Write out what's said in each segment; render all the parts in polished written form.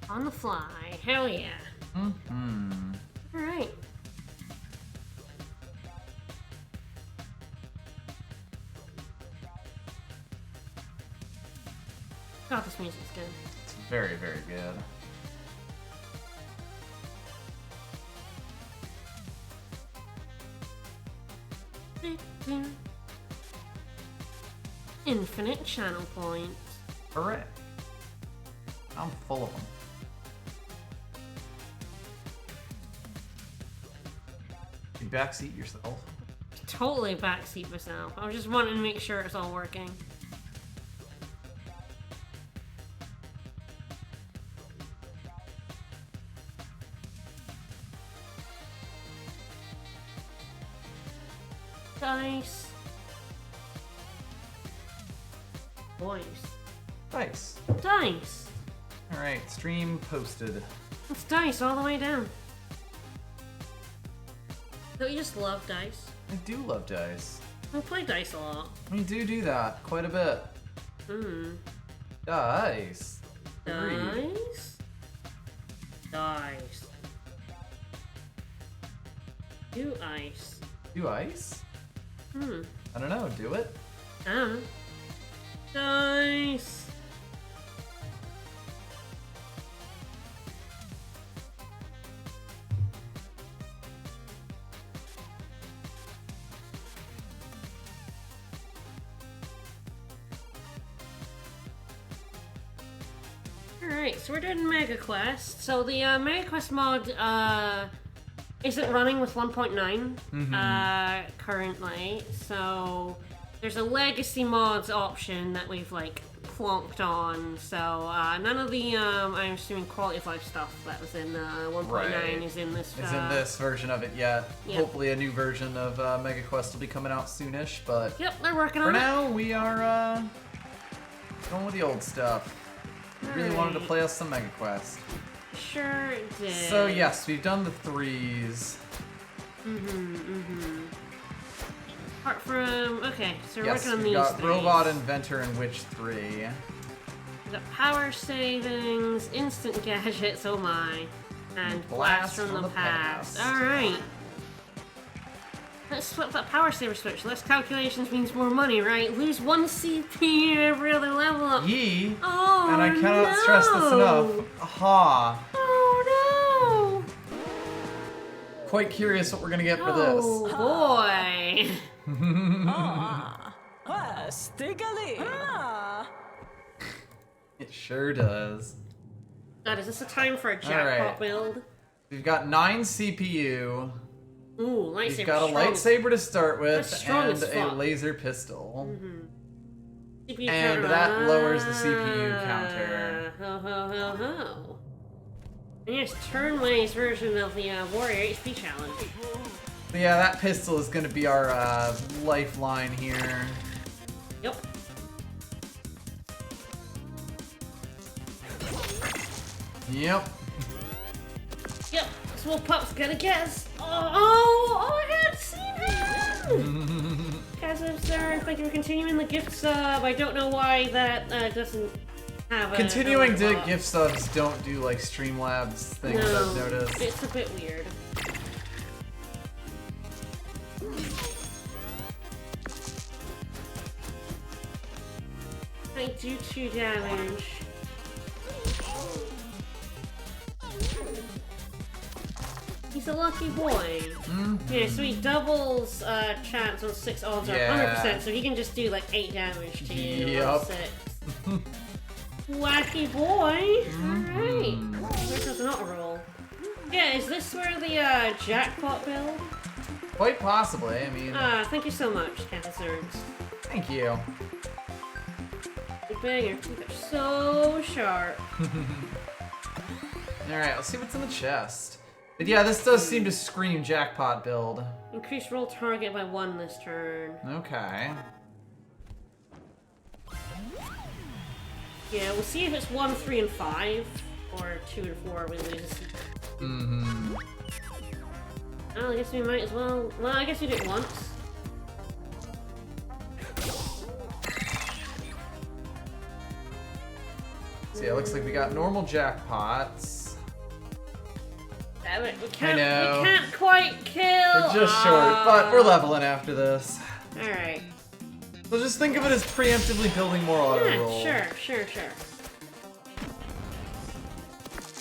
On the fly. Hell yeah. Mm-hmm. Alright. God, this music's good. It's very, very good. Infinite channel points. Hooray. I'm full of them. You backseat yourself. Totally backseat myself. I was just wanting to make sure it's all working. Dice. Boys. Dice. Dice. Alright, stream posted. It's dice all the way down. Don't you just love dice? I do love dice. I play dice a lot. We do that quite a bit. Dice. Agreed. Dice? Dice. Do ice. Do ice? I don't know, do it? Dice. Alright, so we're doing Megaquest. So the Megaquest mod isn't running with 1.9 currently. So there's a legacy mods option that we've like plonked on. So none of the I'm assuming quality of life stuff that was in 1.9 Right. is in this. It's in this version of it yet. Yep. Hopefully a new version of Megaquest will be coming out soonish, but Yep, they're working for on it. now we are going with the old stuff. We really wanted to play us some Megaquest. Sure did. So yes, we've done the 3s. Apart from okay, so we're Yes, working on we've these got things. Robot, Inventor, and Witch 3. We've got power savings, instant gadgets, oh my, and blast from the past. Alright. Let's flip that power saver switch. Less calculations means more money, right? Lose 1 CP every other level up. Yee! Oh, And I cannot stress this enough. Aha! Oh no! Quite curious what we're gonna get for this. Oh boy! Stickily. It sure does. God, is this a time for a jackpot Alright. build? We've got 9 CPU. Ooh, lightsaber. We've got a strong. lightsaber to start with That's strong and as a fuck. laser pistol. CPU And counter. that lowers the CPU counter. Ho ho ho ho. And yes, turn-based version of the Warrior HP challenge. But yeah, that pistol is gonna be our lifeline here. Yep. Yep. Yep. Small pup's gonna guess. Oh, I had seen him. Kazim, sir, thank you for continuing the gift sub. I don't know why that doesn't have a Continuing to pop. gift subs don't do like Streamlabs things, No, I've noticed. it's a bit weird. I do 2 damage. He's a lucky boy. Yeah, so he doubles chance on 6 odds on Yeah. 100%, so he can just do like 8 damage to you on Yup. 6. Wacky boy! Alright. Where's does not roll? Yeah, is this where the jackpot build? Quite possibly, I mean, Thank you so much, Concerns. thank you. Big banger. They're so sharp. Alright, let's see what's in the chest. But yeah, this does seem to scream jackpot build. Increase roll target by 1 this turn. Okay. Yeah, we'll see if it's 1, 3, and 5, or 2 and 4 we lose. Oh, I guess we might as well. Well, I guess we did it once. See yeah, looks like we got normal jackpots. Damn it, we I can't, know. we can't quite kill. We're just short, but we're leveling after this. Alright. So just think of it as preemptively building more auto Yeah, roll. sure.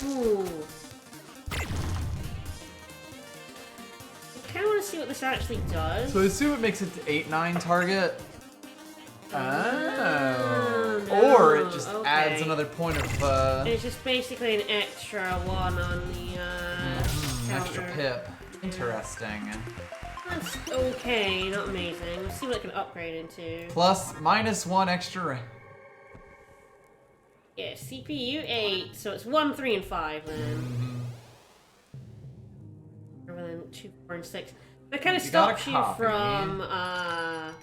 Ooh. I kinda wanna see what this actually does. So I assume it makes it to 8-9 target. Oh. No, Or it just okay. adds another point of It's just basically an extra one on the extra counter. pip. Interesting. That's okay, not amazing. Let's see what it can upgrade into. Plus -1 extra. Yeah, CPU 8, so it's 1, 3, and 5 then. Rather than 2, 4, and 6. That kind of You got a stops you copy. from,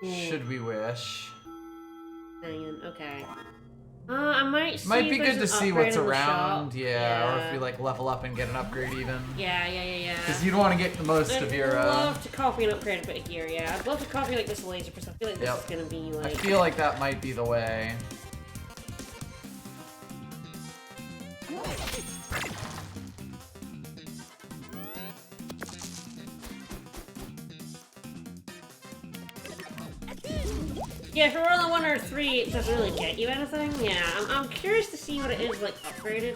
Should we wish? Hang on, okay. I might see Might if be there's good to an see upgrade what's in the around, shop. yeah, or if we like level up and get an upgrade even. Yeah. Because you'd want to get the most I'd of your. love to copy and upgrade a bit of gear, yeah. I'd love to copy like this laser pistol. I feel like this Yep. is gonna be I like. feel like that might be the way. Yeah, for World 1 or 3, it doesn't really get you anything. Yeah, I'm curious to see what it is like upgraded.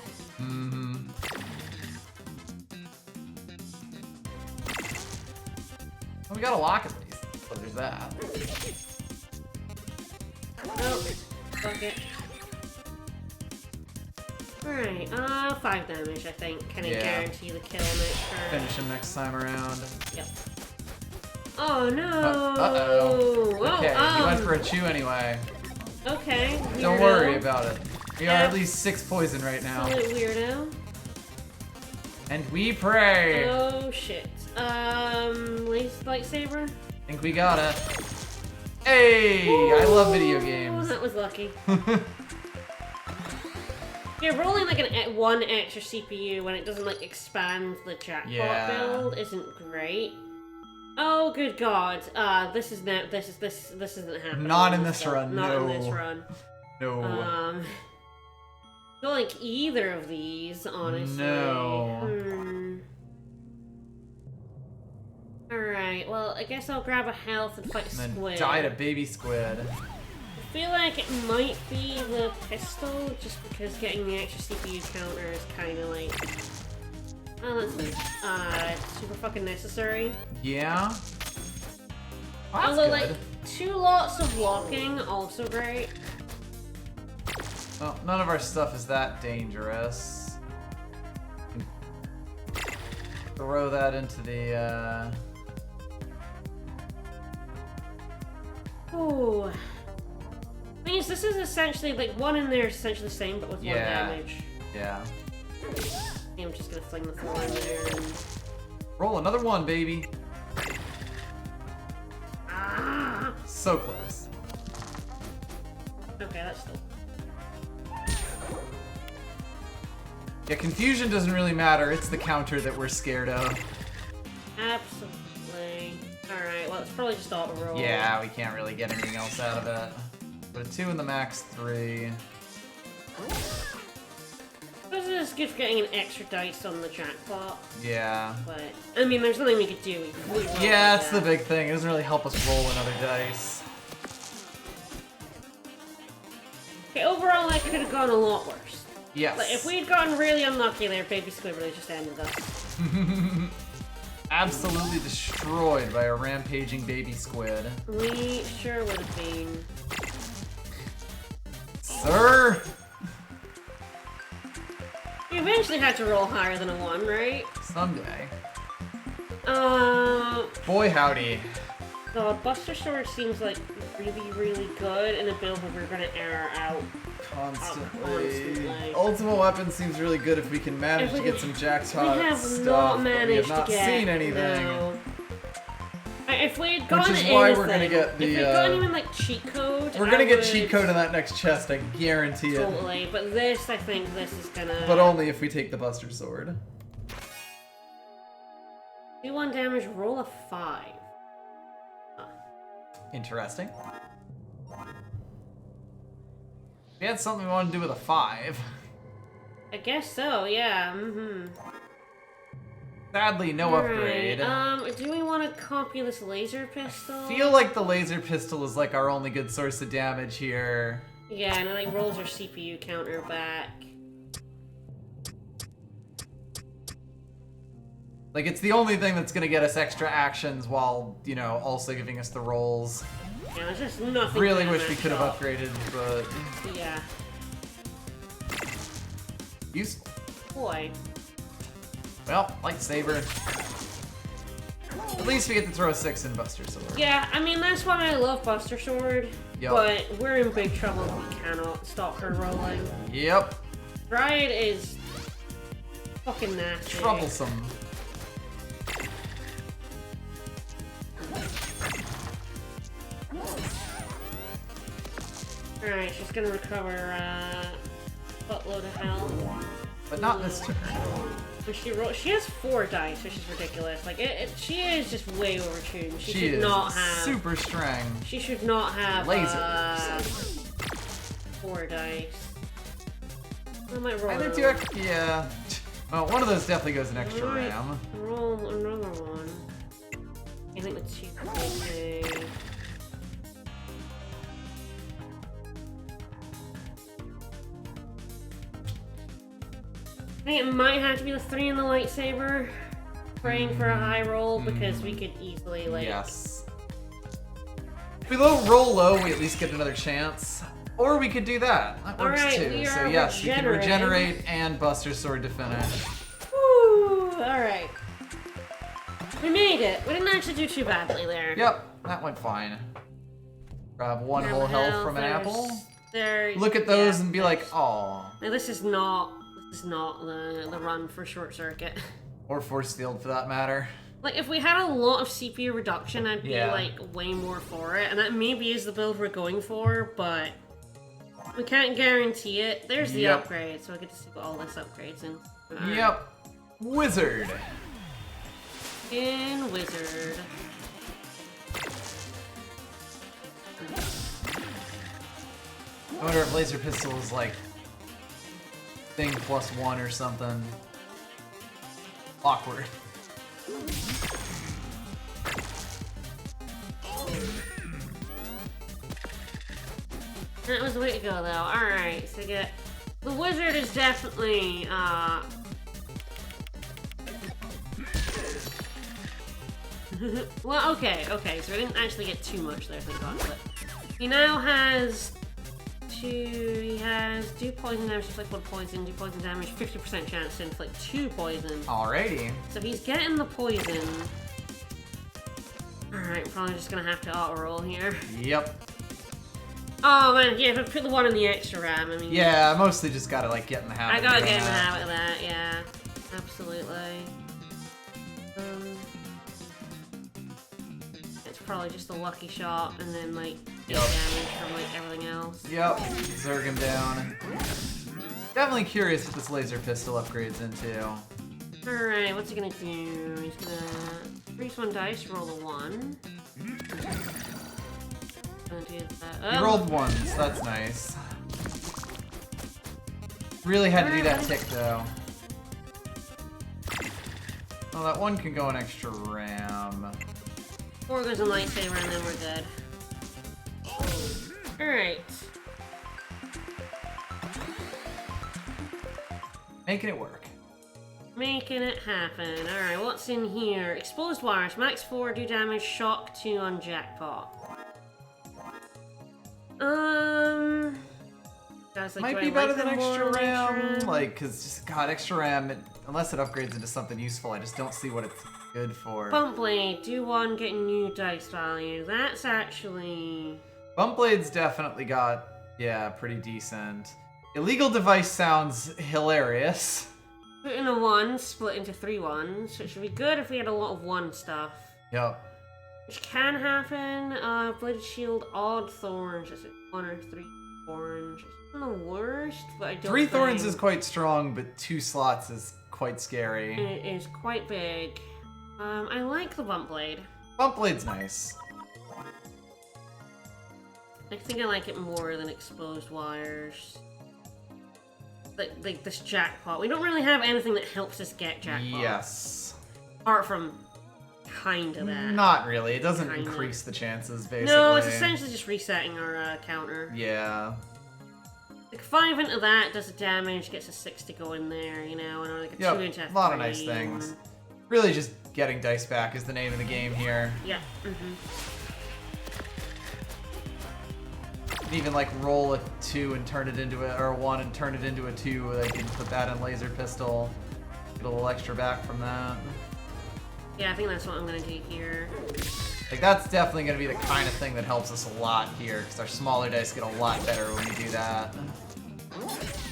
Well, we got a lock at least, so there's that. Oh, fuck it. Alright, 5 damage, I think. Can I Yeah. guarantee the kill next turn? Finish him next time around. Yep. Oh no! Uh-oh. Okay, Oh, he went for a chew anyway. Okay. Don't weirdo. worry about it. We are Yeah. at least 6 poison right now. Absolute weirdo. And we pray. Oh shit. Lightsaber? I think we got it. Hey! I love video Ooh, games. that was lucky. Yeah, rolling like one extra CPU when it doesn't like expand the jackpot Yeah. build isn't great. Oh good god. This isn't happening. Not in this run, Not in no. this run. No. I don't like either of these, honestly. No. Alright, well, I guess I'll grab a health and fight a And then squid. die to baby squid. I feel like it might be the pistol, just because getting the extra CPU counter is kind of like... Oh, that's super fucking necessary. Yeah. Oh, that's Although, good. like, 2 lots of walking, also great. Well, none of our stuff is that dangerous. Throw that into the, Ooh. Thing is, this is essentially, like, one in there is essentially the same, but with more damage. Yeah. I'm just gonna fling the 4 in there and... Roll another one, baby. Ah! So close. Okay, that's still... Yeah, confusion doesn't really matter. It's the counter that we're scared of. Absolutely. Alright, well, it's probably just auto roll. Yeah, we can't really get anything else out of it. But a 2 in the max 3. This is good for getting an extra dice on the jackpot, Yeah. but... I mean, there's nothing we could do. We roll Yeah, like that's the that. big thing. It doesn't really help us roll another dice. Okay, overall, that could have gone a lot worse. Yes. Like, if we had gotten really unlucky there, Baby Squid really just ended us. Absolutely destroyed by a rampaging baby squid. We sure would have been. Sir! We eventually had to roll higher than a 1, right? Someday. Boy, howdy. God, Buster Sword seems like really, really good in a build where we're gonna error out. Constantly. Ultimate Weapon seems really good if we can manage If we to get can- some jackpot We have stuff, not but we have managed not to get. seen anything. No. If we had gotten Which is why we're anything- gonna get If the, we had gotten even like cheat code, We're gonna I get would- cheat code in that next chest, I guarantee it. Totally, but this, I think this is gonna... But only if we take the Buster Sword. Do 1 damage, roll a 5. Interesting. We had something we wanted to do with a 5. I guess so, yeah. Sadly, no upgrade. Do we want to copy this laser pistol? Feel like the laser pistol is like our only good source of damage here. Yeah, and it like rolls our CPU counter back. Like, it's the only thing that's gonna get us extra actions while, you know, also giving us the rolls. Yeah, there's just nothing. Really wish we could have upgraded, but... Yeah. Useful. Boy. Well, lightsaber. At least we get to throw a 6 in Buster Sword. Yeah, I mean, that's why I love Buster Sword. Yep. But we're in big trouble if we cannot stop her rolling. Yep. Riot is fucking nasty. Troublesome. Alright, she's gonna recover a buttload of health. But not this turn. So she has 4 dice, which is ridiculous. Like, she is just way overtuned. She should is not have... super strong. She should not have, Lasers. 4 dice. I might roll Either another 2 yeah. Well, one of those definitely goes an extra one. ram. Roll another one. I think the 2 okay. I think it might have to be the 3 in the lightsaber. Praying for a high roll because we could easily, like... Yes. If we roll low, we at least get another chance. Or we could do that. That works Alright, too. we So are yes, we can regenerating. regenerate and Buster Sword to finish. Woo! Alright. We made it. We didn't actually do too badly there. Yep, that went fine. Grab one Grab whole a health from an apple. Look at those and be like, "Aw." Now, this is not the run for Short Circuit. Or force field for that matter. Like, if we had a lot of CPU reduction, I'd be, Yeah. like, way more for it. And that maybe is the build we're going for, but we can't guarantee it. There's the Yep. upgrade, so I get to see what all this upgrades in. Yep. Wizard. In Wizard. I wonder if laser pistol is like thing +1 or something. Awkward. That was the way to go, though. Alright, so get... The Wizard is definitely, well, okay, so I didn't actually get too much there, thank God, but... He now has... He has do poison damage, inflict 1 poison, do poison damage, 50% chance to inflict 2 poison. Alrighty. So he's getting the poison. Alright, probably just gonna have to auto-roll here. Yep. Oh man, yeah, if I put the 1 in the extra ram, I mean... Yeah, I mostly just gotta like get in the habit. I gotta of get in doing the that. habit of that, yeah. Absolutely. It's probably just a lucky shot, and then like, get damage from like everything else. Yep, Zerg him down. Definitely curious what this laser pistol upgrades into. Alright, what's he gonna do? He's gonna increase 1 dice, roll a 1. Gonna do that. He rolled 1s, that's nice. Really had to do that tick though. Oh, that 1 can go an extra ram. 4 goes in lightsaber, and then we're good. Alright. Making it work. Making it happen. Alright, what's in here? Exposed wires. Max 4, do damage, shock 2 on jackpot. Guys, like, Might do be I better like than them more extra than ram. Like, cause just, God, extra ram, unless it upgrades into something useful, I just don't see what it's good for. Bump blade, do 1, get new dice value. That's actually... Bump Blade's definitely got, yeah, pretty decent. Illegal device sounds hilarious. Put in a 1, split into 3 1s, so it should be good if we had a lot of 1 stuff. Yep. Which can happen. Bladed shield, odd thorns. Is it 1 or 3 thorns? It's not the worst, but I don't 3 thorns think- is quite strong, but 2 slots is quite scary. It is quite big. I like the bump blade. Bump Blade's nice. I think I like it more than exposed wires. Like this jackpot. We don't really have anything that helps us get jackpot. Yes. Apart from kind of that. Not really. It doesn't Kinda. increase the chances, basically. No, it's essentially just resetting our counter. Yeah. Like 5 into that does the damage, gets a 6 to go in there, you know, and like a 2 Yep. into A lot of 3. nice things. Really just getting dice back is the name of the game here. Yeah. Even like roll a 2 and turn it into a 1 and turn it into a 2. They can put that in laser pistol. Get a little extra back from that. Yeah, I think that's what I'm gonna do here. Like that's definitely gonna be the kind of thing that helps us a lot here, because our smaller dice get a lot better when we do that.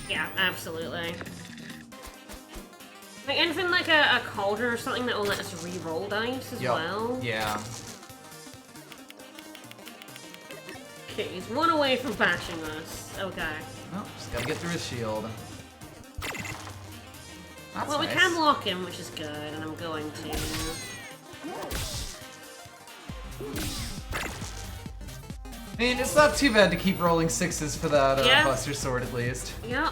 Yeah, absolutely. Like anything like a cauldron or something that will let us re-roll dice as well. Yeah. Okay, he's 1 away from bashing us. Okay. Well, just gotta get through his shield. That's Well, nice. we can lock him, which is good, and I'm going to. I mean, it's not too bad to keep rolling 6s for that Yeah. Buster Sword, at least. Yeah,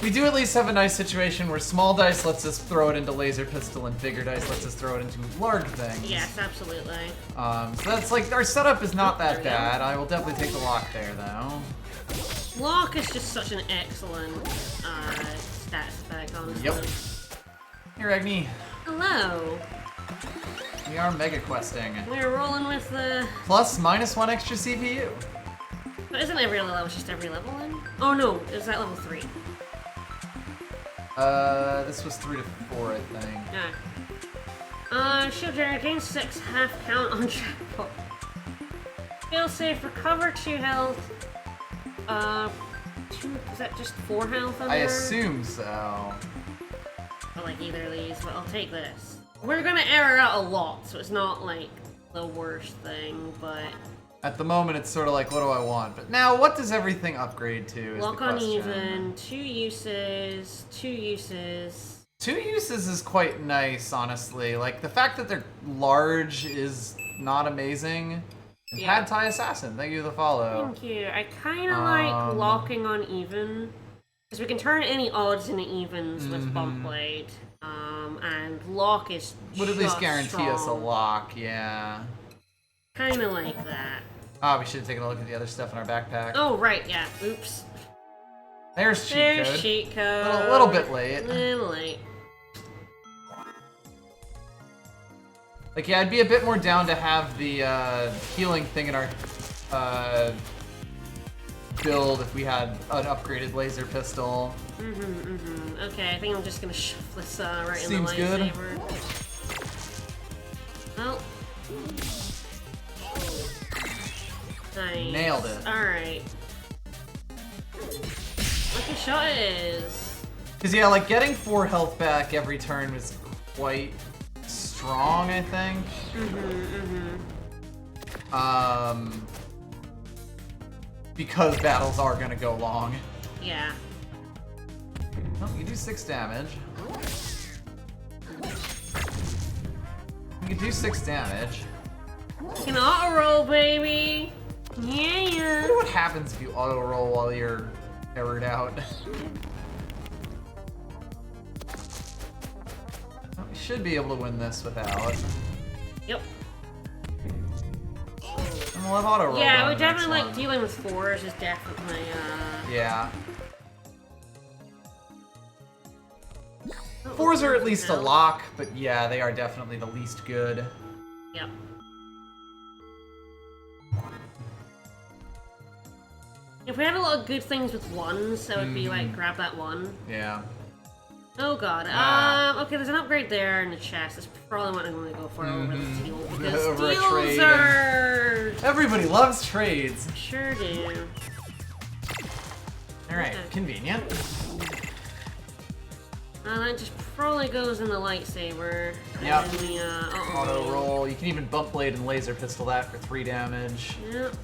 We do at least have a nice situation where small dice lets us throw it into laser pistol and bigger dice lets us throw it into large things. Yes, absolutely. So that's like, our setup is not that There we go. bad. I will definitely take the lock there, though. Lock is just such an excellent stats effect, honestly. Yep. Hey, Agni. Hello. We are mega questing. We're rolling with the... Plus -1 extra CPU. But isn't every level just every level then? Oh no, is that level 3? This was 3 to 4, I think. Yeah. Shield generator gains 6 half count on jackpot. Fail safe, recover 2 health. 2, is that just 4 health on I there? assume so. I like either of these, but I'll take this. We're gonna error out a lot, so it's not like the worst thing, but... At the moment, it's sort of like, what do I want? But now, what does everything upgrade to is Lock the on question. even, 2 uses, 2 uses. 2 uses is quite nice, honestly. Like, the fact that they're large is not amazing. And Yeah. Pad Thai Assassin, thank you for the follow. Thank you. I kind of like locking on even, because we can turn any odds into evens with bump blade. And lock is Would at least just guarantee us a strong. lock, yeah. Kind of like that. Ah, we should have taken a look at the other stuff in our backpack. Oh, right, yeah. Oops. There's cheat There's code. cheat code. A little bit late. Little late. Like, yeah, I'd be a bit more down to have the healing thing in our build if we had an upgraded laser pistol. Okay, I think I'm just gonna shove this right Seems in the good. lightsaber. Well. Nice. Nailed it. Alright. Lucky shot it is. Because, yeah, like, getting 4 health back every turn was quite strong, I think. Because battles are gonna go long. Yeah. Well, you do 6 damage. You can do 6 damage. You can auto roll, baby. I Yeah. wonder what happens if you auto roll while you're errored out. Well, we should be able to win this without. Yep. And we'll have auto roll. Yeah, on we the definitely next like one. dealing with 4s is definitely Yeah. 4s are at least a lock, but yeah, they are definitely the least good. Yep. If we had a lot of good things with 1s, I would be like, grab that 1. Yeah. Oh god. Okay, there's an upgrade there in the chest. That's probably what I'm going to go for over the steel. Because Over a steels trade. are... Everybody loves trades. Sure do. Alright, Okay. convenient. That just probably goes in the lightsaber. Yep. And then the, Auto roll. You can even bump blade and laser pistol that for 3 damage. Yep.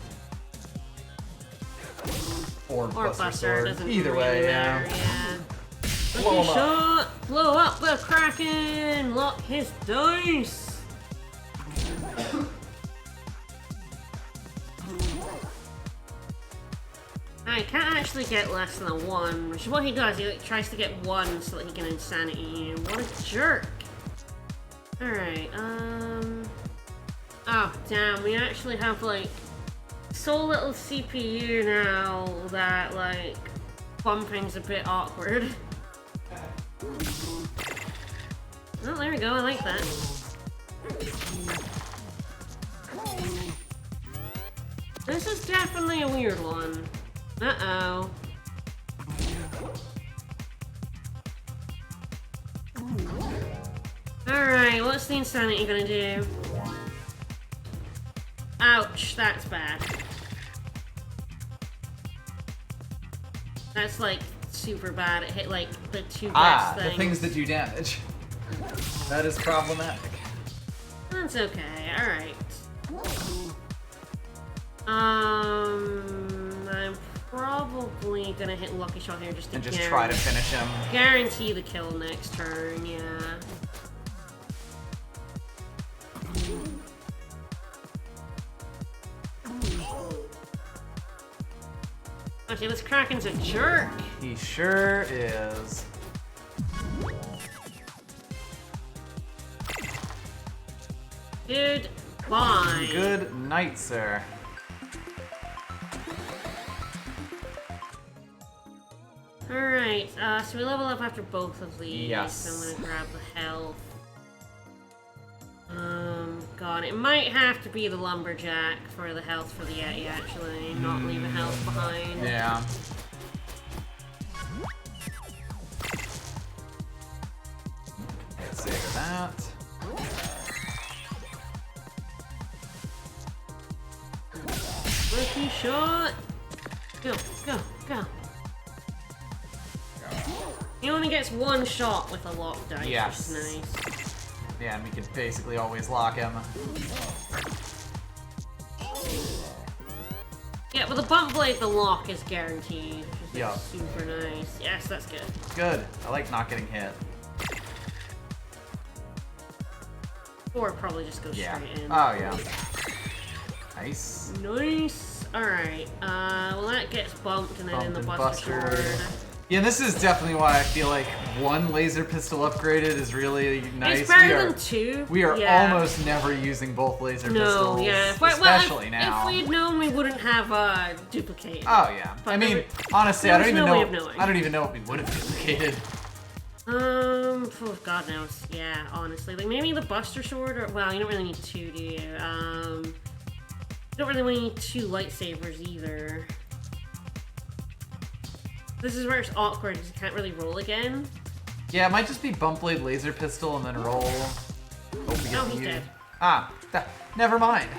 Or Or Buster Buster, Sword. doesn't Either really way, matter, yeah. yeah. Blow Lucky 'em up. shot! Blow up the Kraken! Lock his dice! I can't actually get less than a 1, which is what he does. He like, tries to get 1 so that he can insanity you. What a jerk. Alright, oh, damn, we actually have, like, so little CPU now that, like, bumping's a bit awkward. Oh, there we go, I like that. This is definitely a weird one. Uh-oh. Alright, what's the insanity gonna do? Ouch, that's bad. That's like super bad. It hit like the 2 best things. The things that do damage. That is problematic. That's okay, alright. I'm probably gonna hit Lucky Shot here just to try to finish him. Guarantee the kill next turn, yeah. Okay, this Kraken's a jerk. He sure is. Goodbye. Good night, sir. Alright, so we level up after both of these. Yes. So I'm gonna grab the health. God, it might have to be the lumberjack for the health for the Yeti, actually. Not leave a health behind. Yeah. Let's save that. Lucky shot! Go, go, go. He only gets 1 shot with a lock dice, Yes. which is nice. Yeah, and we could basically always lock him. Yeah, but the bump blade, the lock is guaranteed, which is Yup. super nice. Yes, that's good. Good. I like not getting hit. Or probably just go Yeah. straight in. Oh, yeah. Nice. Nice. Alright, well that gets bumped and then in the Buster Sword. Yeah, this is definitely why I feel like 1 laser pistol upgraded is really nice. It's better than 2. We are yeah. almost never using both laser No, pistols. yeah. Especially now. If we'd known, we wouldn't have duplicated. Oh yeah. But I mean, there- honestly, there I don't was even no way know. of knowing. I don't even know what we would have duplicated. Oh, God knows. Yeah, honestly. Like, maybe the Buster Sword, or, well, you don't really need 2, do you? You don't really need 2 lightsabers either. This is where it's awkward, because you can't really roll again. Yeah, it might just be bump blade laser pistol and then roll. Oh, he's dead. Ah, never mind.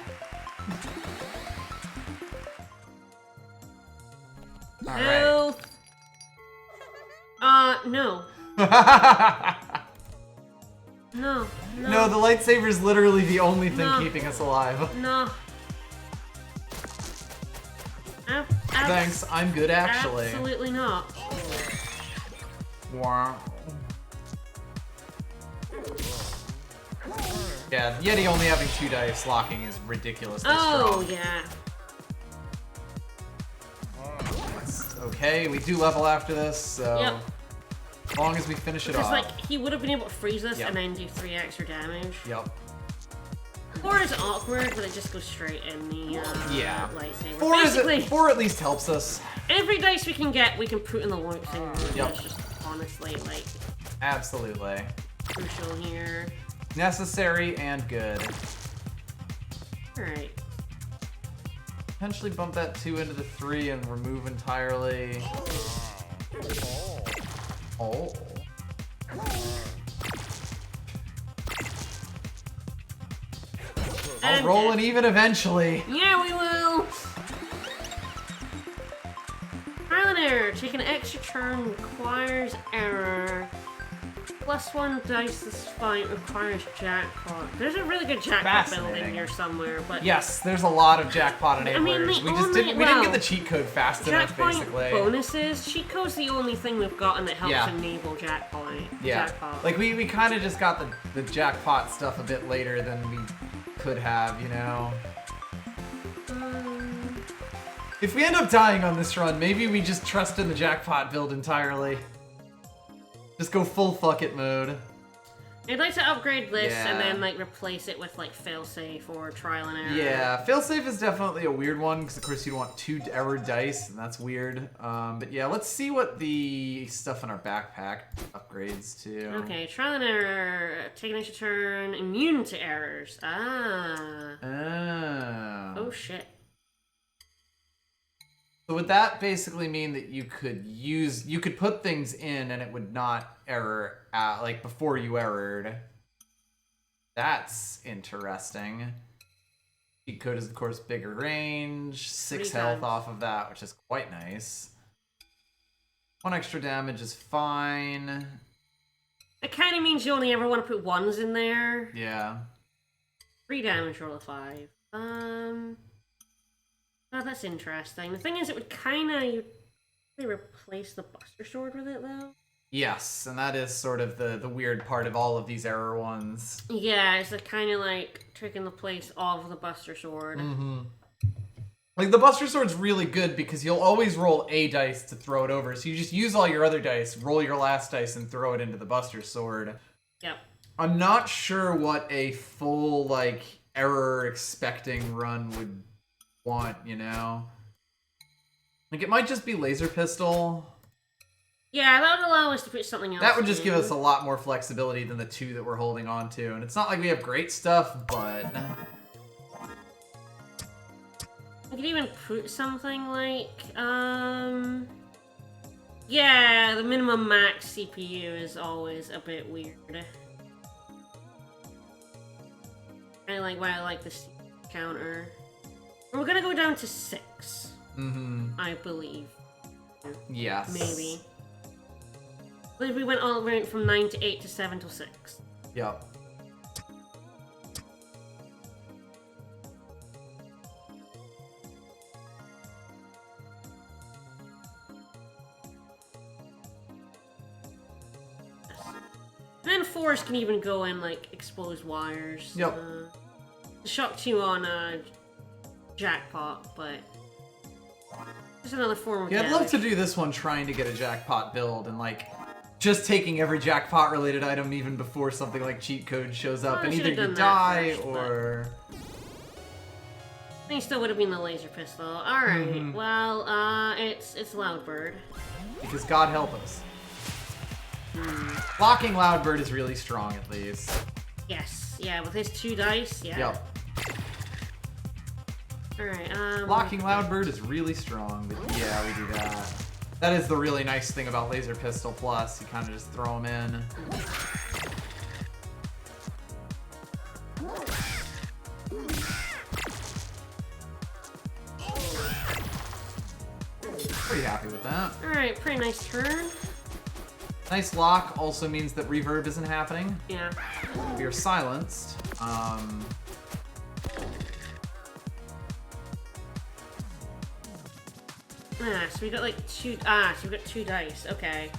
All right. Health. No. No, no. No, the lightsaber is literally the only thing No. keeping us alive. No. Thanks, I'm good actually. Absolutely not. Wow. Yeah, Yeti only having 2 dice locking is ridiculously Oh, strong. yeah. Okay, we do level after this, so Yep. as long as we finish it Because, off. like, he would have been able to freeze us Yep. and then do 3 extra damage. Yep. 4 is awkward, but it just goes straight in the Yeah. lightsaber. 4 Basically, 4 at least helps us. every dice we can get, we can put in the lightsaber. Yep. That's just honestly, like, Absolutely. crucial here. Necessary and good. Alright. Potentially bump that 2 into the 3 and remove entirely. Oh. I'll roll an even eventually. Yeah, we will! Trial and error. Take an extra turn requires error. +1 dice this fight requires jackpot. There's a really good jackpot build in Fascinating. here somewhere, but Yes, there's a lot of jackpot enablers. I mean, the we just only- didn't get well, the cheat code fast enough, jackpot basically. bonuses. Cheat code's the only thing we've gotten that helps Yeah. enable jackpot. Yeah, Jackpot. like we kind of just got the jackpot stuff a bit later than we could have, you know. If we end up dying on this run, maybe we just trust in the jackpot build entirely. Just go full fuck it mode. I'd like to upgrade this Yeah. and then like replace it with like failsafe or trial and error. Yeah, failsafe is definitely a weird one because of course you'd want 2 error dice and that's weird. But yeah, let's see what the stuff in our backpack upgrades to. Okay, trial and error, take an extra turn, immune to errors. Ah. Oh shit. So would that basically mean that you could put things in and it would not error like before you errored? That's interesting. Cheat code is of course bigger range, 6 health off of that, which is quite nice. 1 extra damage is fine. It kind of means you only ever want to put 1s in there. Yeah. 3 damage, roll a 5. Oh, that's interesting. The thing is, it would kind of replace the Buster Sword with it, though. Yes, and that is sort of the weird part of all of these error ones. Yeah, it's kind of like taking the place of the Buster Sword. Mm-hmm. Like, the Buster Sword's really good because you'll always roll a dice to throw it over. So you just use all your other dice, roll your last dice, and throw it into the Buster Sword. Yep. I'm not sure what a full, like, error-expecting run would want, you know? Like, it might just be Laser Pistol. Yeah, that would allow us to put something else That would just in. give us a lot more flexibility than the 2 that we're holding on to. And it's not like we have great stuff, but... I could even put something like, yeah, the minimum max CPU is always a bit weird. I like why I like this counter. We're gonna go down to 6. Mm-hmm. I believe. Yes. Maybe. But we went from 9 to 8 to 7 to 6. Yep. And then 4s can even go in like exposed wires. Yep. Shock 2 on jackpot, but just another form of Yeah, I'd damage. love to do this one trying to get a jackpot build and like just taking every jackpot related item even before something like cheat code shows up, Well, I and either should've you done that die first, or I think it still would have been the laser pistol. Alright, Mhm. well, it's Loudbird. because God help us. Blocking Loudbird is really strong at least. Yes, yeah, with his 2 dice, yeah. Yep. Alright, Blocking Loudbird is really strong, but yeah, we do that. That is the really nice thing about Laser Pistol Plus. You kind of just throw them in. Pretty happy with that. Alright, pretty nice turn. Nice lock also means that reverb isn't happening. Yeah. We are silenced. So we got like 2, so we got 2 dice, okay.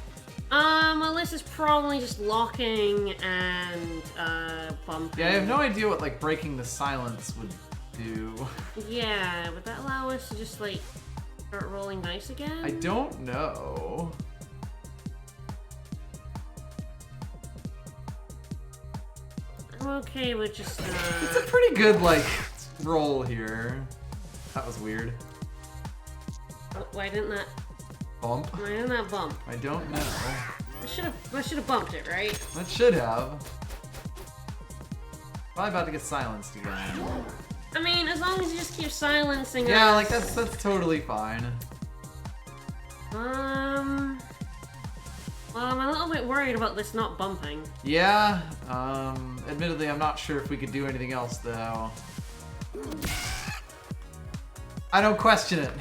Well this is probably just locking and, bumping. Yeah, I have no idea what, like, breaking the silence would do. Yeah, would that allow us to just, like, start rolling dice again? I don't know. I'm okay with just, It's a pretty good, like, roll here. That was weird. why didn't that Bump? bump? I don't know. I should have bumped it, right? That should have. Probably about to get silenced again. I mean, as long as you just keep silencing Yeah, us. like that's totally fine. Well, I'm a little bit worried about this not bumping. Yeah, admittedly I'm not sure if we could do anything else though. I don't question it.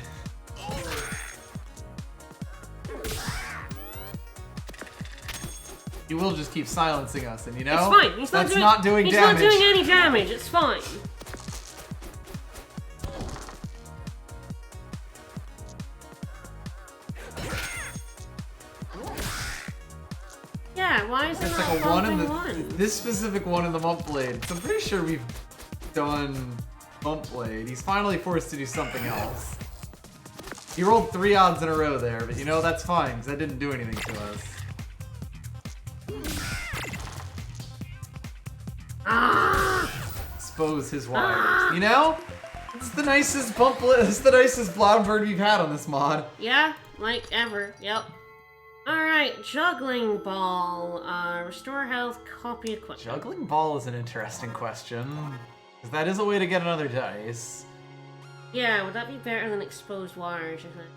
You will just keep silencing us, and you know, It's fine. He's that's not not doing he's damage. not doing any damage. It's fine. Yeah, why is it It's not like a one in bumping the this specific one in the bump blade. So I'm pretty sure we've done bump blade. He's finally forced to do something else. He rolled 3 odds in a row there, but you know, that's fine, because that didn't do anything to us. Expose his wires. You know? It's the nicest it's the nicest Bloundbird we've had on this mod. Yeah, like ever. Yep. Alright, juggling ball. Restore health, copy equipment. Juggling ball is an interesting question. Because that is a way to get another dice. Yeah, would that be better than exposed wires, you think?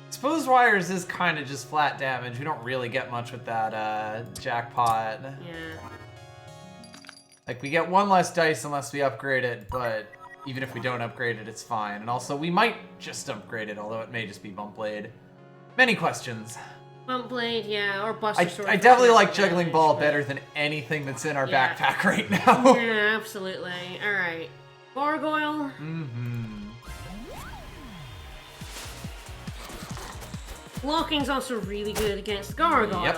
Exposed wires is kind of just flat damage. We don't really get much with that jackpot. Yeah. Like, we get 1 less dice unless we upgrade it, but even if we don't upgrade it, it's fine. And also, we might just upgrade it, although it may just be Bump Blade. Many questions. Bump Blade, yeah, or Buster Sword. I definitely like Juggling Ball better than anything that's in our backpack right now. Yeah, absolutely. Alright. Gargoyle. Blocking's also really good against Gargoyle. Yep.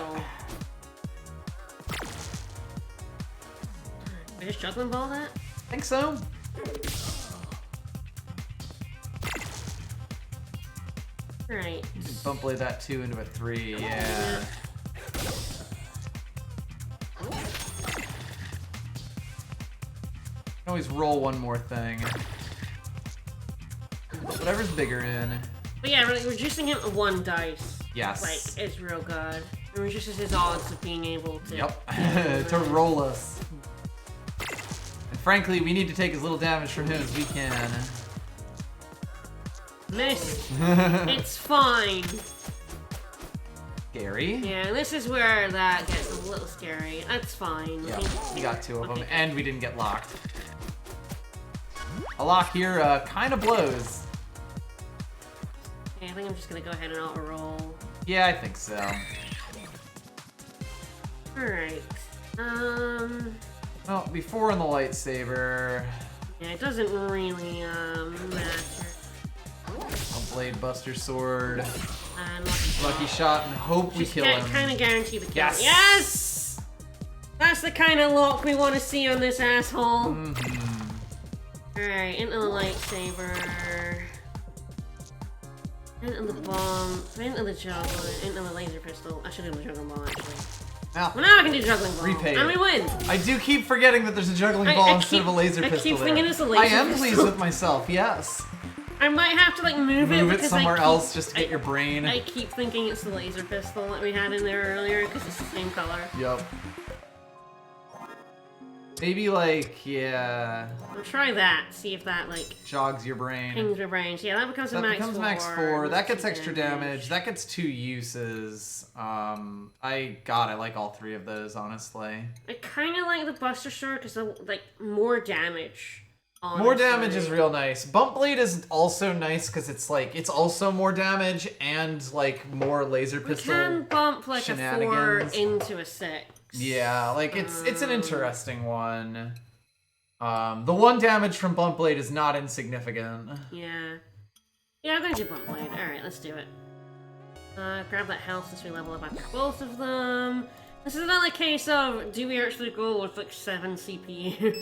I just Juggling Ball that? I think so. Alright. Bump Blade that 2 into a 3, yeah. Can always roll one more thing. Whatever's bigger in. But yeah, really, reducing him to 1 dice. Yes. Like, is real good. It reduces his odds of being able to... Yep. To roll us. And frankly, we need to take as little damage from him as we can. Missed. It's fine. Scary. Yeah, this is where that gets a little scary. That's fine. Yeah, we got 2 of them, and we didn't get locked. A lock here kind of blows. Okay, I think I'm just gonna go ahead and auto-roll. Yeah, I think so. Alright. Well, before in the lightsaber. Yeah, it doesn't really, matter. A Blade Buster Sword. And Lucky Shot, and hope we kill him. Kind of guarantee the kill. Yes! Yes! That's the kind of lock we want to see on this asshole. Alright, into the lightsaber. Into the bomb. Into the juggler. Into the laser pistol. I should do the juggling ball, actually. Now, Well, now I can do juggling ball. Repay And it. we win! I do keep forgetting that there's a juggling ball instead of a laser pistol. I keep there. thinking it's a laser I am pistol. pleased with myself, yes. I might have to, like, move it because somewhere I keep, else just to get your brain. I keep thinking it's the laser pistol that we had in there earlier because it's the same color. Yup. Maybe, like, yeah. We'll try that. See if that, like, Jogs your brain. pings your brains. Yeah, that becomes a max 4. max 4. That gets Two extra damage. That gets 2 uses. I like all 3 of those, honestly. I kind of like the Buster Sword because, like, more damage. Honestly. More damage is real nice. Bump Blade is also nice because it's like, it's also more damage and like more laser pistol We can bump like a 4 shenanigans. into a 6. Yeah, like it's an interesting one. The 1 damage from Bump Blade is not insignificant. Yeah. Yeah, I'm gonna do Bump Blade. Alright, let's do it. Grab that health since we level up after both of them. This is another case of, do we actually go with like 7 CPU?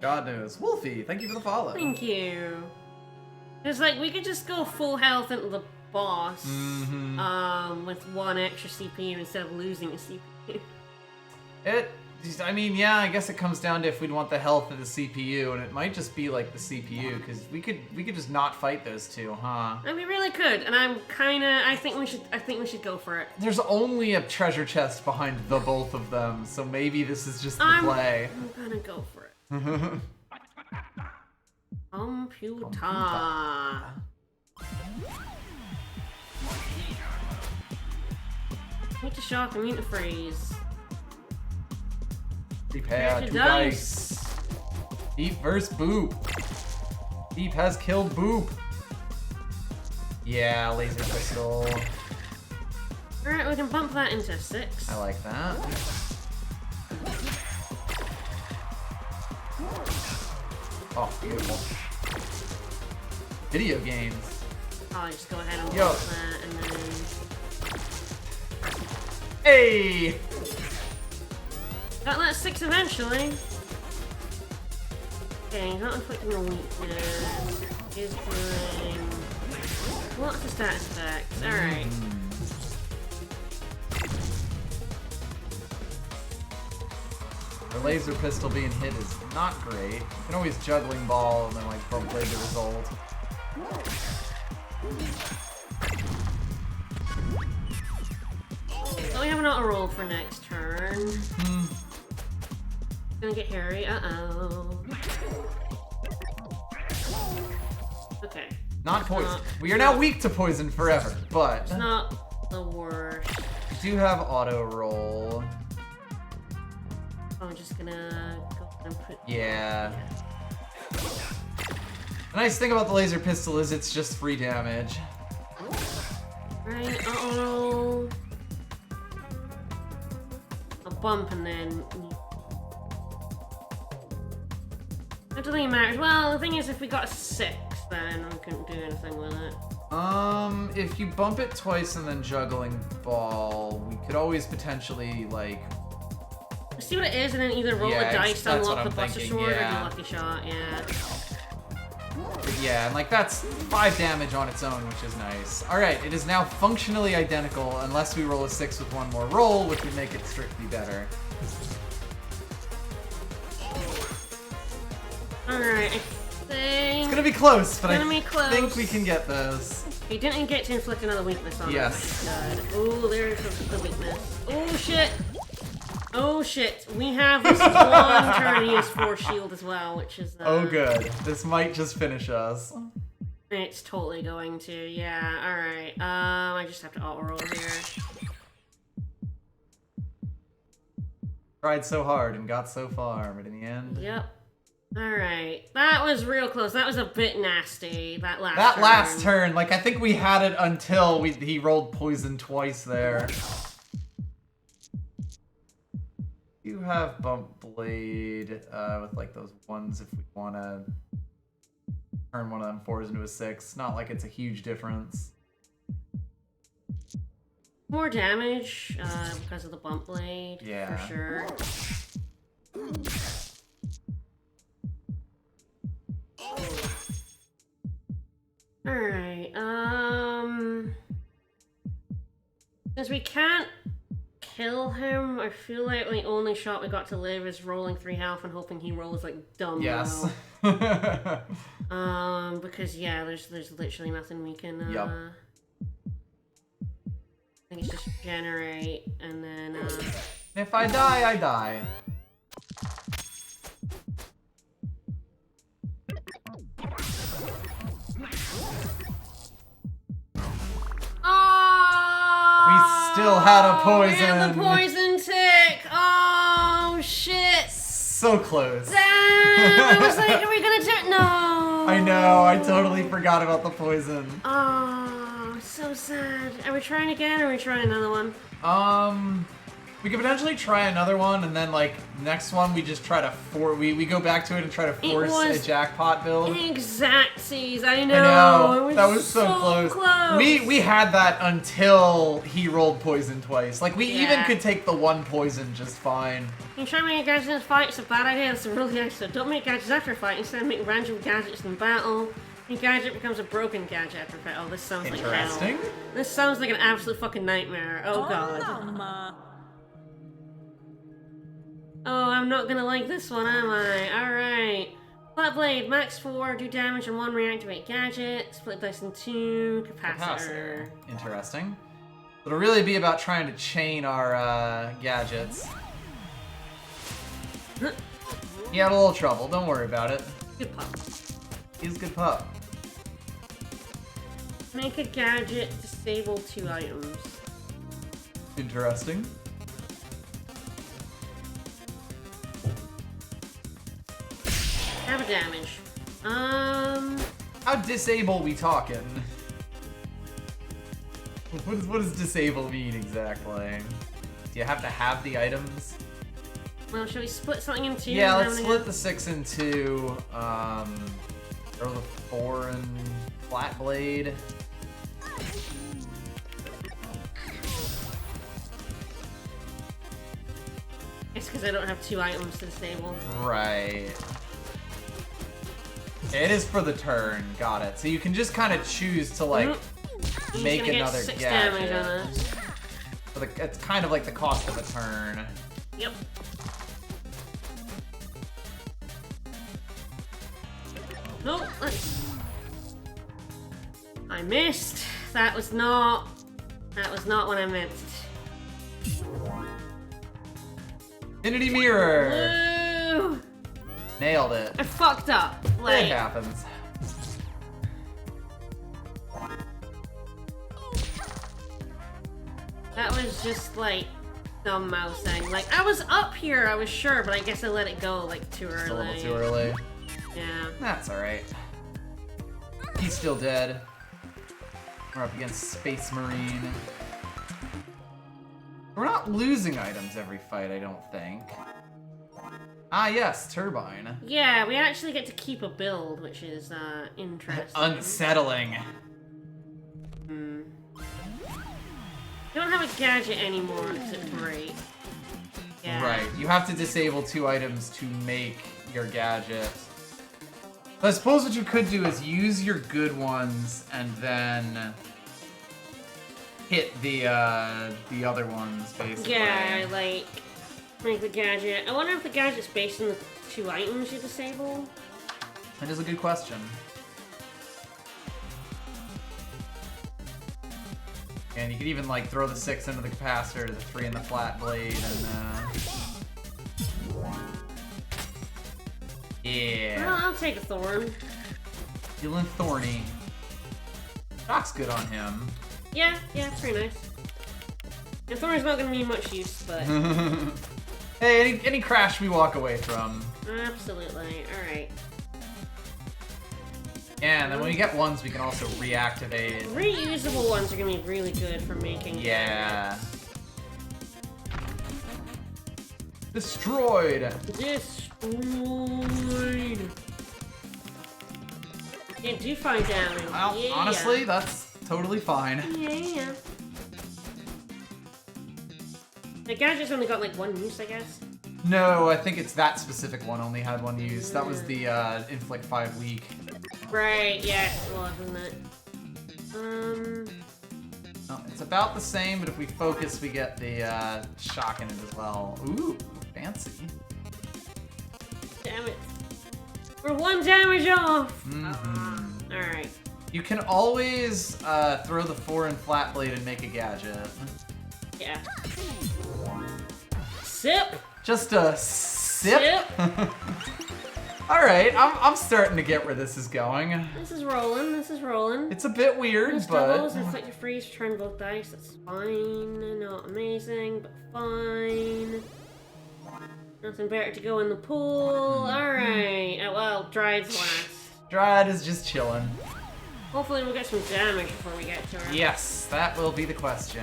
God knows. Wolfie, thank you for the follow. Thank you. It's like, we could just go full health into the boss, with 1 extra CPU instead of losing a CPU. I mean, yeah, I guess it comes down to if we'd want the health of the CPU, and it might just be like the CPU, because we could just not fight those 2, huh? And we really could, and I think we should go for it. There's only a treasure chest behind the both of them, so maybe this is just the play. I'm gonna go for it. Computer. Need to shock, immune to freeze. Prepare Here's to your dice. Beep versus Boop. Beep has killed Boop. Yeah, laser pistol. Alright, we can bump that into 6. I like that. Oh, beautiful. Video games. I'll just go ahead and Yo. bump that, and then... Hey! Got that 6 eventually. Okay, he's not inflicting a weakness. He's doing... What's the status effects? Alright. The laser pistol being hit is not great. You can always juggling ball and then like bump blade the result. So we have an auto roll for next turn. Gonna get hairy. Uh-oh. Okay. Not poison. We are now weak to poison forever, but It's not the worst. we do have auto roll. I'm just gonna go and put. Yeah. The nice thing about the laser pistol is it's just free damage. Right. Uh-oh. A bump and then. That doesn't even matter. Well, the thing is, if we got a 6, then we couldn't do anything with it. If you bump it twice and then juggling ball, we could always potentially like. See what it is, and then either roll Yeah, a dice to that's what unlock the I'm Buster thinking, Sword yeah. or do Lucky Shot. Yeah. Yeah, and like that's 5 damage on its own, which is nice. Alright, it is now functionally identical unless we roll a 6 with one more roll, which would make it strictly better. Alright, I think. It's gonna be close, but Gonna I be close. think we can get those. We didn't get to inflict another weakness on Yes. us. Good. Oh, there's the weakness. Oh shit! Oh shit! We have this one turn. He has Force Shield as well, which is. Oh good. This might just finish us. It's totally going to. Yeah. All right. I just have to auto roll here. Tried so hard and got so far, but in the end. Yep. All right. That was real close. That was a bit nasty. That last. That turn. last turn, like I think we had it until he rolled poison twice there. You have bump blade with like those ones if we want to turn one of them 4s into a 6. Not like it's a huge difference. More damage because of the bump blade. Yeah. For sure. Alright, since we can't kill him, I feel like the only shot we got to live is rolling 3 health and hoping he rolls like dumb Yes. low. Because yeah, there's literally nothing we can Yep. I think it's just generate and then If I die, I die. Oh, We still had a poison. We had the poison tick. Oh shit. So close. Damn, I was like, are we gonna do it? No. I know, I totally forgot about the poison. Oh, so sad. Are we trying again or are we trying another one? We could potentially try another one, and then like next one we just try to we go back to it and try to force a jackpot build. Exactsies, I know. I know. It was That was so close. We had that until he rolled poison twice. Like we even could take the one poison just fine. You try making gadgets in a fight, it's a bad idea. It's a really excellent. Don't make gadgets after a fight. Instead, make random gadgets in battle. Your gadget becomes a broken gadget after a fight. Oh, this sounds like interesting. hell. This sounds like an absolute fucking nightmare. Oh god. Oh, I'm not gonna like this one, am I? Alright. Flat blade, max 4, do damage on 1 reactivate gadget, split dice in 2, capacitor. Interesting. It'll really be about trying to chain our gadgets. He had a little trouble, don't worry about it. Good pup. He's a good pup. Make a gadget, disable 2 items. Interesting. Have a damage. How disable we talking? What does disable mean exactly? Do you have to have the items? Well, shall we split something in 2? Yeah, let's split the 6 in 2. Throw the 4 in flat blade. It's because I don't have 2 items to disable. Right. It is for the turn, got it. So you can just kind of choose to like He's make gonna another get 6 gadget. damage on us. So it's kind of like the cost of a turn. Yep. Nope. I missed. That was not what I meant. Infinity Mirror! Woo! Nailed it. I fucked up. It Like, happens. that was just like dumb mousing. Like, I was up here, I was sure, but I guess I let it go like too early. It's a little too early. Yeah. That's alright. He's still dead. We're up against Space Marine. We're not losing items every fight, I don't think. Ah, yes, Turbine. Yeah, we actually get to keep a build, which is interesting. Unsettling. We don't have a gadget anymore, except great. Yeah. Right, you have to disable 2 items to make your gadget. I suppose what you could do is use your good ones and then hit the other ones, basically. Yeah, like, make the gadget. I wonder if the gadget's based on the 2 items you disable? That is a good question. And you could even like throw the 6 into the capacitor, the 3 in the flat blade, and yeah. Well, I'll take a thorn. Feeling thorny. Shock's good on him. Yeah, it's pretty nice. And thorn's not gonna be much use, but Hey, any crash we walk away from. absolutely. Alright. Yeah, and then when we get ones, we can also reactivate. Reusable ones are gonna be really good for making Yeah. Destroyed. Destroyed. Yeah, do 5 damage. Well, Yeah. honestly, that's totally fine. Yeah. The gadget's only got like 1 use, I guess. No, I think it's that specific one only had 1 use. That was the inflict 5 weak. Right, yeah, it was, isn't it? Oh, it's about the same, but if we focus, we get the shock in it as well. Ooh, fancy. Damn it. We're 1 damage off! Mm-hmm. Alright. You can always throw the 4 in flat blade and make a gadget. Yeah. Sip! Just a sip. Alright, I'm starting to get where this is going. This is rolling. It's a bit weird, Most but... doubles, inflict a freeze, turn both dice, that's fine. Not amazing, but fine. Nothing better to go in the pool. Alright. Oh, well, Dryad's last. Dryad is just chilling. Hopefully we'll get some damage before we get to her. Yes, that will be the question.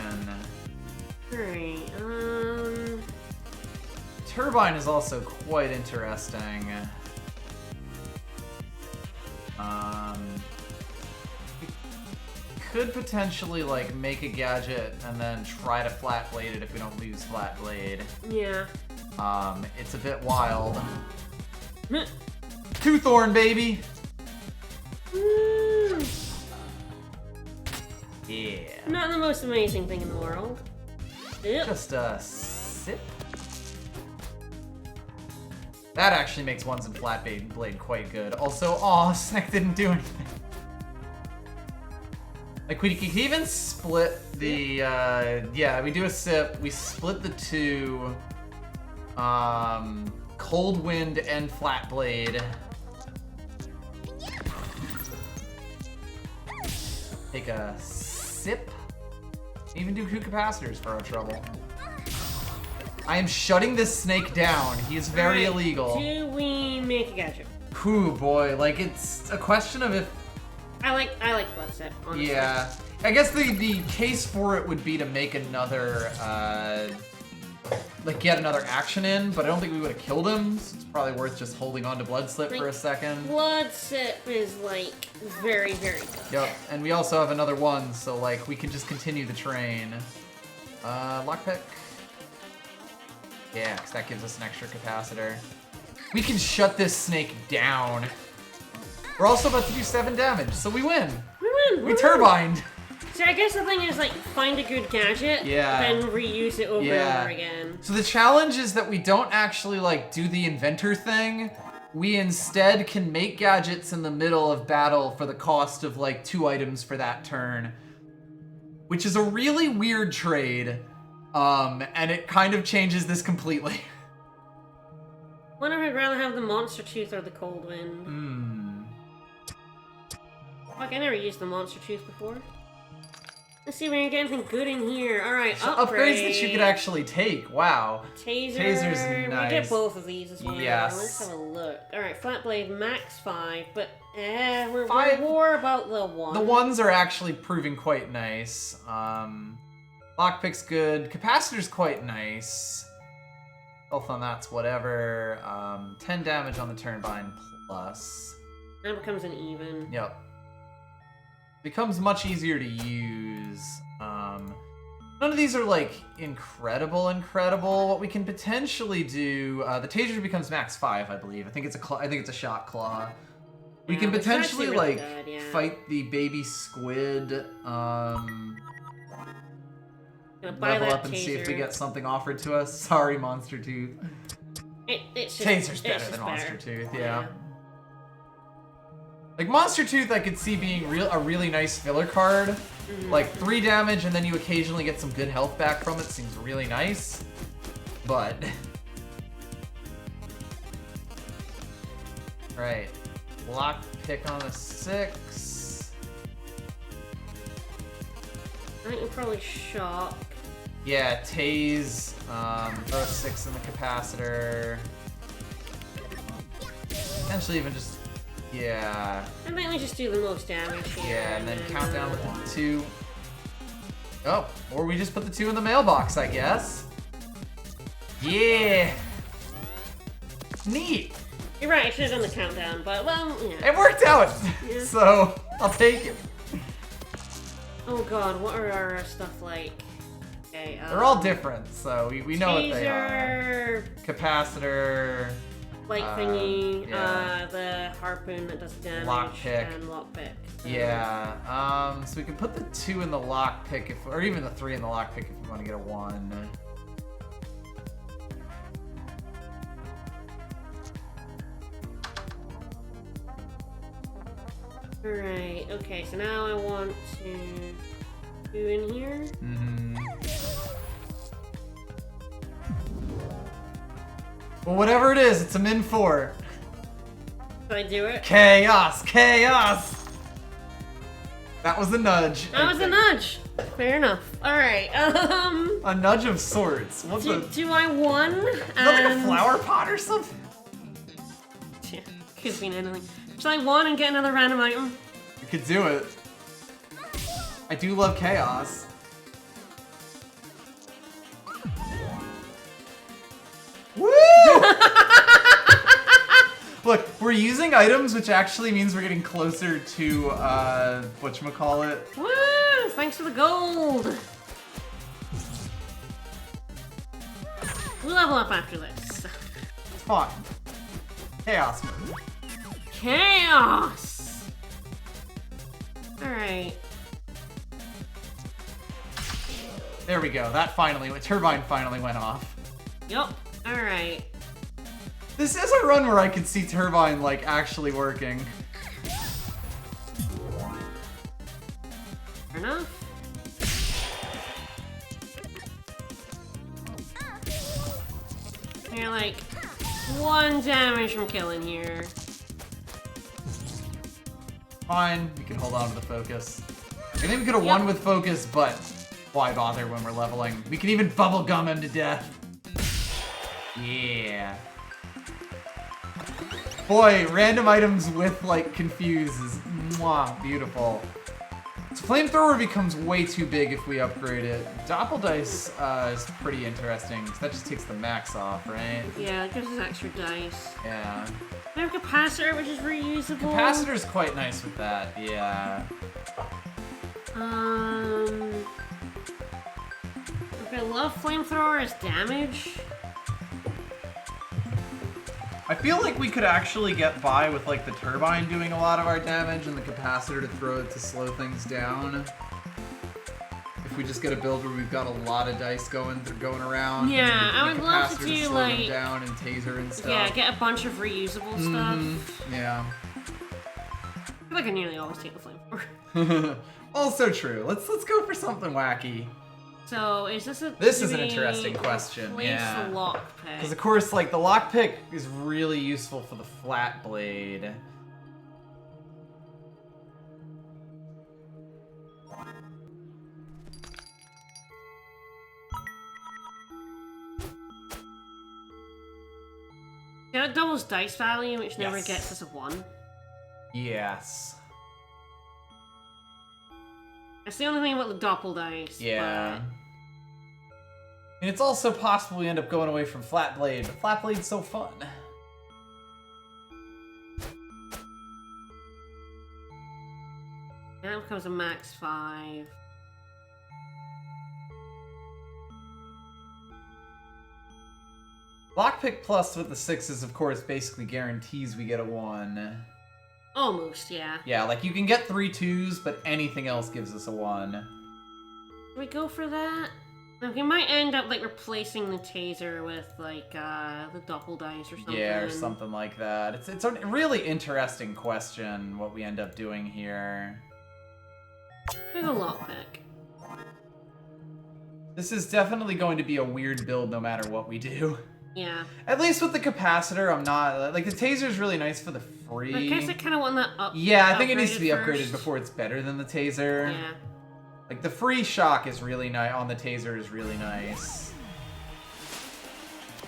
Alright, Turbine is also quite interesting. We could potentially like make a gadget and then try to flat blade it if we don't lose flat blade. yeah. It's a bit wild. 2 thorn, baby. Woo. Yeah. Not the most amazing thing in the world. Yep. Just a sip. That actually makes ones in flat blade quite good. Also, aw, Sneck didn't do anything. Like, we could even split the, yeah, we do a sip, we split the 2, Cold Wind and Flat Blade. Take a sip. Even do 2 capacitors for our trouble. I am shutting this snake down. He is very illegal. Do we make a gadget? Whew, boy. Like, it's a question of if... I like blood sip, honestly. Yeah. I guess the case for it would be to make another, like, get another action in, but I don't think we would have killed him, so it's probably worth just holding on to Blood Slip for a second. Blood sip is, like, very, very good. Yep, and we also have another one, so, like, we can just continue the train. Lockpick? Yeah, because that gives us an extra capacitor. We can shut this snake down. We're also about to do 7 damage, so we win. We win! We turbined. So I guess the thing is, like, find a good gadget, then reuse it over and over again. So the challenge is that we don't actually, like, do the inventor thing. We instead can make gadgets in the middle of battle for the cost of, like, 2 items for that turn. Which is a really weird trade. And it kind of changes this completely. Wonder if I'd rather have the monster tooth or the cold wind. Fuck, I never used the monster tooth before. Let's see if we can get anything good in here. Alright, So upgrade. upgrades that you could actually take. Wow. Taser. Taser's nice. We get both of these as well. Yes. Let's have a look. Alright, flat blade max 5, but we're 5. more about the 1. The 1s are actually proving quite nice. Lockpick's good. Capacitor's quite nice. Health on that's whatever. 10 damage on the turbine plus. Now it becomes an even. Yep. Becomes much easier to use. None of these are like incredible. What we can potentially do, the taser becomes max 5, I believe. I think it's a shot claw. We can potentially really like good, fight the baby squid. Level up and see if we get something offered to us. Sorry, Monster Tooth. Taser's better than Monster Tooth, yeah. Like Monster Tooth I could see being a really nice filler card. Like 3 damage and then you occasionally get some good health back from it. Seems really nice. But right. Lock pick on a 6. I think we'll probably shock. Yeah, tase, throw 6 in the capacitor. Potentially even just, yeah. I think we just do the most damage here. Yeah, and then count down with 2. Oh, or we just put the 2 in the mailbox, I guess. Yeah. Neat. You're right, I should have done the countdown, but well, yeah. It worked out. Yeah. So, I'll take it. Oh god, what are our stuff like? Okay, They're all different, so we know what they are. Capacitor. Light thingy, yeah. the harpoon that does damage, Lockpick. and lockpick. Yeah, so we can put the 2 in the lockpick, or even the 3 in the lockpick if you want to get a 1. Alright, okay, so now I want to do in here. Well, whatever it is, it's a min 4. Should I do it? Chaos! That was a nudge. That was a nudge! Fair enough. Alright, A nudge of sorts. What's do I 1? Is that like a flower pot or something? Yeah, could mean anything. Should I 1 and get another random item? You could do it. I do love chaos. Woo! Look, we're using items, which actually means we're getting closer to, whatchamacallit. Woo! Thanks for the gold! We'll level up after this. It's fine. Chaos mode. Chaos! Alright. There we go. That turbine finally went off. Yup. Alright. This is a run where I could see turbine, like, actually working. Fair enough. You're like 1 damage from killing here. Fine, we can hold on to the focus. I think we could have won with focus, but why bother when we're leveling? We can even bubblegum him to death. Yeah. Boy, random items with, like, confuse is beautiful. So flamethrower becomes way too big if we upgrade it. Doppeldice is pretty interesting, because that just takes the max off, right? Yeah, it gives us extra dice. Yeah. We have a capacitor, which is reusable. Capacitor's quite nice with that, yeah. Okay, I love flamethrower as damage. I feel like we could actually get by with like the turbine doing a lot of our damage and the capacitor to throw it to slow things down. if we just get a build where we've got a lot of dice going around. Yeah, I would love to do slow like them down and taser and stuff. Yeah, get a bunch of reusable stuff. Yeah. I feel like I nearly always take the flamethrower. Also true. Let's go for something wacky. So is this a? This is an interesting question. Place Yeah. the lockpick. Because of course, like the lockpick is really useful for the flat blade. Yeah, it doubles dice value, which never Yes. gets us a 1. Yes. That's the only thing about the doppel dice. Yeah. And it's also possible we end up going away from flat blade, but flat blade's so fun. Now it becomes a max 5. Lockpick plus with the 6s, of course, basically guarantees we get a 1. Almost, yeah. Yeah, like you can get 3 2s, but anything else gives us a 1. Should we go for that? Like, we might end up like replacing the taser with like the doppel dice or something. Yeah, or something like that. It's a really interesting question what we end up doing here. There's a lockpick. This is definitely going to be a weird build no matter what we do. Yeah. At least with the capacitor, I'm not... Like, the taser is really nice for the free. I guess I kind of want that up. Yeah, I think it needs to be upgraded upgraded first. before it's better than the taser. Yeah. Like, the free shock is really nice, on the taser is really nice.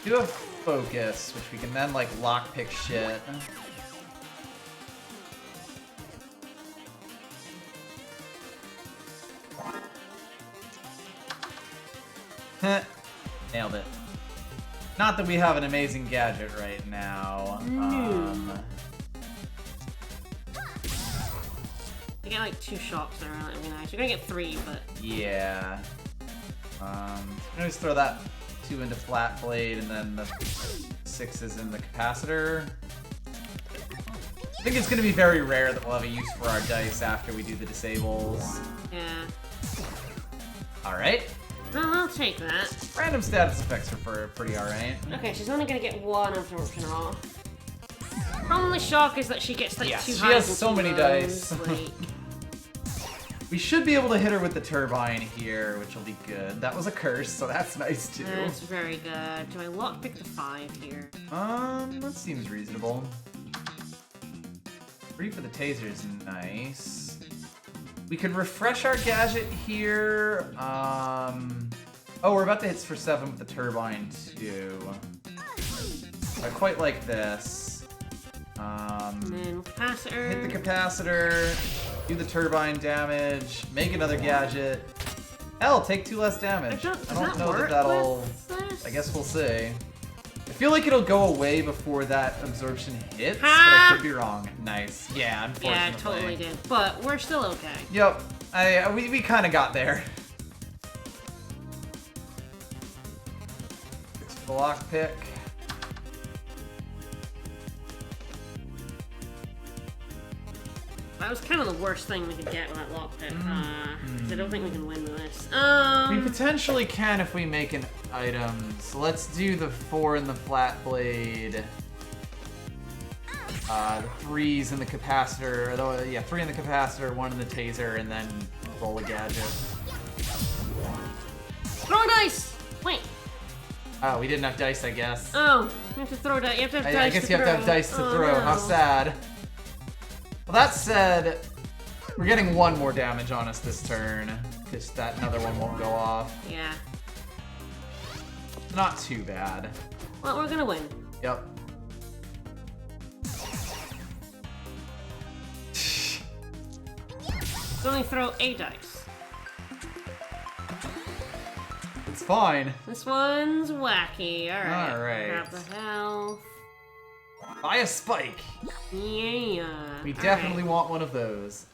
Do have focus, which we can then, like, lockpick shit. Nailed it. Not that we have an amazing gadget right now. I get like 2 shocks there, that would be nice. We're gonna get 3, but... Yeah. I'm gonna just throw that 2 into flat blade and then the 6s in the capacitor. I think it's gonna be very rare that we'll have a use for our dice after we do the disables. Yeah. Alright. Well, I'll take that. Random status effects are pretty alright. Okay, she's only gonna get 1 absorption off. Only shock is that she gets like Yes, 2 she highs has and so 2 many lows, dice. like... We should be able to hit her with the turbine here, which will be good. That was a curse, so that's nice too. That's very good. Do I lockpick the 5 here? That seems reasonable. 3 for the taser is nice. We could refresh our gadget here. Oh, we're about to hit for 7 with the turbine too. I quite like this. And then capacitor. Hit the capacitor, do the turbine damage, make another gadget. Hell, take 2 less damage. I don't know that that'll... I guess we'll see. I feel like it'll go away before that absorption hits, but I could be wrong. Nice. Yeah, unfortunately. Yeah, it totally did. But we're still okay. Yep. We kind of got there. 6 for the lockpick. That was kind of the worst thing we could get with that lockpick. 'Cause I don't think we can win with this. We potentially can if we make an item. So let's do the 4 in the flat blade. The 3s in the capacitor. Or yeah, 3 in the capacitor, 1 in the taser, and then roll a gadget. Throw dice! Wait. Oh, we didn't have dice, I guess. Oh, you have to throw dice. You have to have dice I guess to you have to throw. have dice to Oh, throw. no. How sad. Well, that said, we're getting 1 more damage on us this turn, because that another one won't go off. Yeah. Not too bad. Well, we're gonna win. Yep. So only throw a dice. It's fine. This one's wacky. Alright. Alright. Grab the health. Buy a spike. Yeah. We definitely want one of those.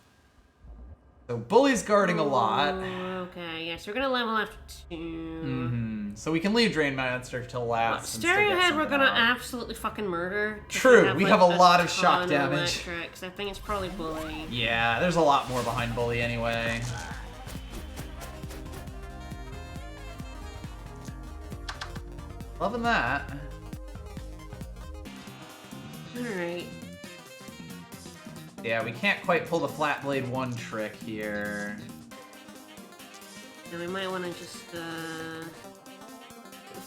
So Bully's guarding a lot. Okay, yes, we're gonna level after 2. So we can leave Drain Monster till last. and still Stereo get Head we're something gonna out. absolutely fucking murder. 'Cause True, we have a lot of ton shock of damage. Electrics. I think it's probably Bully. Yeah, there's a lot more behind Bully anyway. Loving that. Alright. Yeah, we can't quite pull the Flat Blade 1 trick here. And we might want to just, put